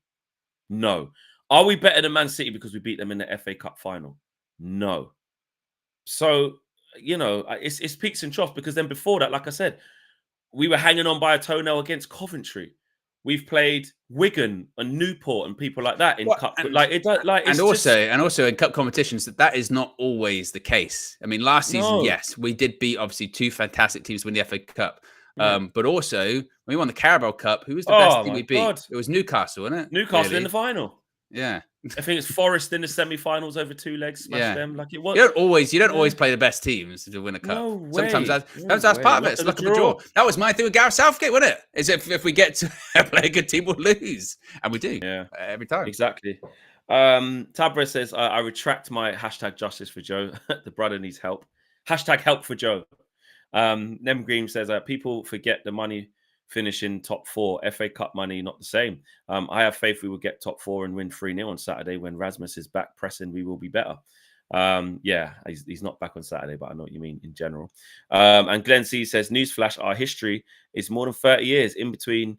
No. Are we better than Man City because we beat them in the FA Cup final? No. So, it's peaks and troughs because then before that, like I said, we were hanging on by a toenail against Coventry. We've played Wigan and Newport and people like that in cup. And also in cup competitions, that is not always the case. I mean, last season, yes, we did beat obviously 2 fantastic teams to win the FA Cup. But also, when we won the Carabao Cup, who was the best team we beat? God. It was Newcastle, wasn't it? Newcastle in the final. Yeah. I think it's Forest in the semi-finals over 2 legs. Smash them like it was. You don't always play the best teams to win a cup. No way. Sometimes that's part of it. It's luck of the draw. That was my thing with Gareth Southgate, wasn't it? Is if we get to play a good team, we'll lose, and we do. Yeah, every time. Exactly. Tabra says, I retract my #justice for Joe. The brother needs help. #help for Joe. Nem Green says, people forget the money finishing top 4. FA Cup money, not the same. I have faith we will get top 4 and win 3-0 on Saturday. When Rasmus is back pressing, we will be better. Yeah, he's not back on Saturday, but I know what you mean in general. And Glenn C says, newsflash, our history is more than 30 years. In between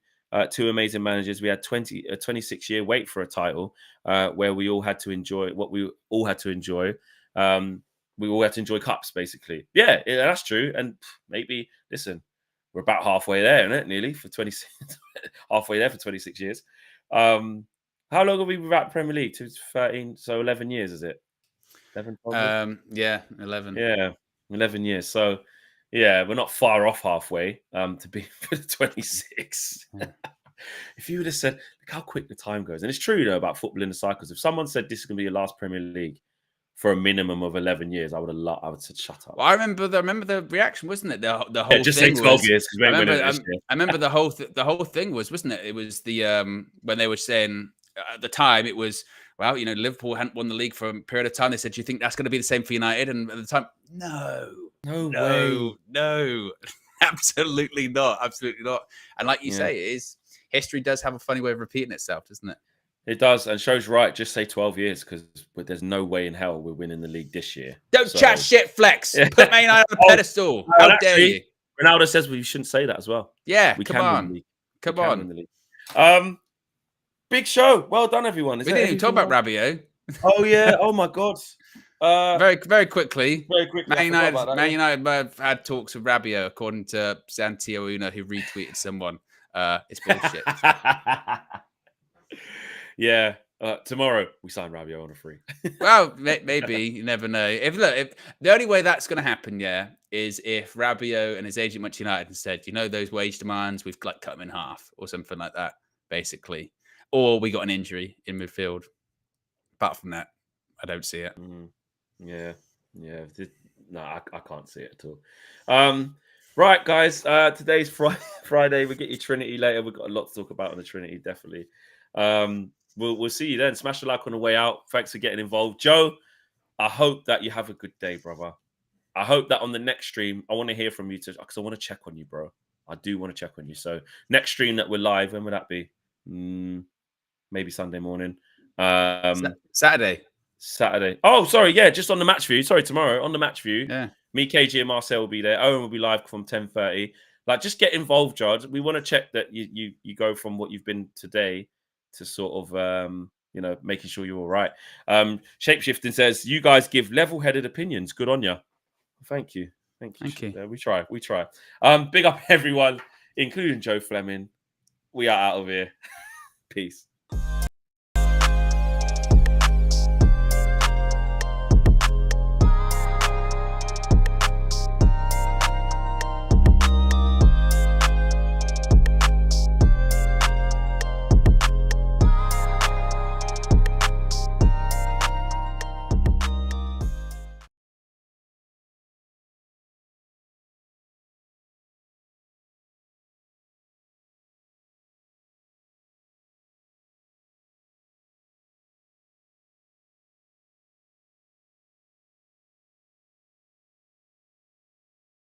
2 amazing managers, we had a 26-year wait for a title where we all had to enjoy what we all had to enjoy. We all had to enjoy cups, basically. Yeah, that's true. And maybe, listen, we're about halfway there, isn't it? Nearly for 26, halfway there for 26 years. How long have we been without Premier League? 13, so 11 years, is it? 11, yeah, 11. Yeah, 11 years. So, yeah, we're not far off halfway to be for 26. Yeah. If you would have said, look how quick the time goes. And it's true, though, about football in the cycles. If someone said this is going to be your last Premier League for a minimum of 11 years, I would have said, shut up. Well, I remember the reaction, wasn't it? The whole just thing say 12 was, years. I remember the whole thing was, wasn't it? It was the when they were saying at the time it was, well, Liverpool hadn't won the league for a period of time. They said, do you think that's going to be the same for United? And at the time, no way. Absolutely not. Absolutely not. And like you say, history does have a funny way of repeating itself, doesn't it? It does, and show's right. Just say 12 years, because there's no way in hell we're winning the league this year. Don't chat shit, Flex. Put Man United on a pedestal. How dare you? Ronaldo says we shouldn't say that as well. Yeah, we come can on. win the league. Come we on. Can win the league. Big show. Well done, everyone. We didn't even talk about Rabiot. Oh, yeah. Oh, my God. Very quickly. Man United have had talks with Rabiot, according to Santiago Una, who retweeted someone. It's bullshit. Yeah. Tomorrow we sign Rabiot on a free. Well, maybe. You never know. If the only way that's going to happen, is if Rabiot and his agent went to United and said, those wage demands, we've cut them in half or something like that, basically. Or we got an injury in midfield. Apart from that, I don't see it. Yeah. No, I can't see it at all. Right, guys. Today's Friday. We'll get you Trinity later. We've got a lot to talk about on the Trinity, definitely. We'll see you then. Smash the like on the way out. Thanks for getting involved. Joe, I hope that you have a good day, brother. I hope that on the next stream, I want to hear from you because I want to check on you, bro. I do want to check on you. So next stream that we're live, when would that be? Maybe Sunday morning. Saturday. Oh, sorry. Yeah, just on the match view. Sorry, tomorrow on the match view. Yeah. Me, KG, and Marcel will be there. Owen will be live from 10:30. Like, just get involved, Judge. We want to check that you go from what you've been today to sort of making sure you're all right. Shapeshifting says, you guys give level-headed opinions. Good on you. Thank you. We try. Big up everyone, including Joe Fleming. We are out of here. Peace.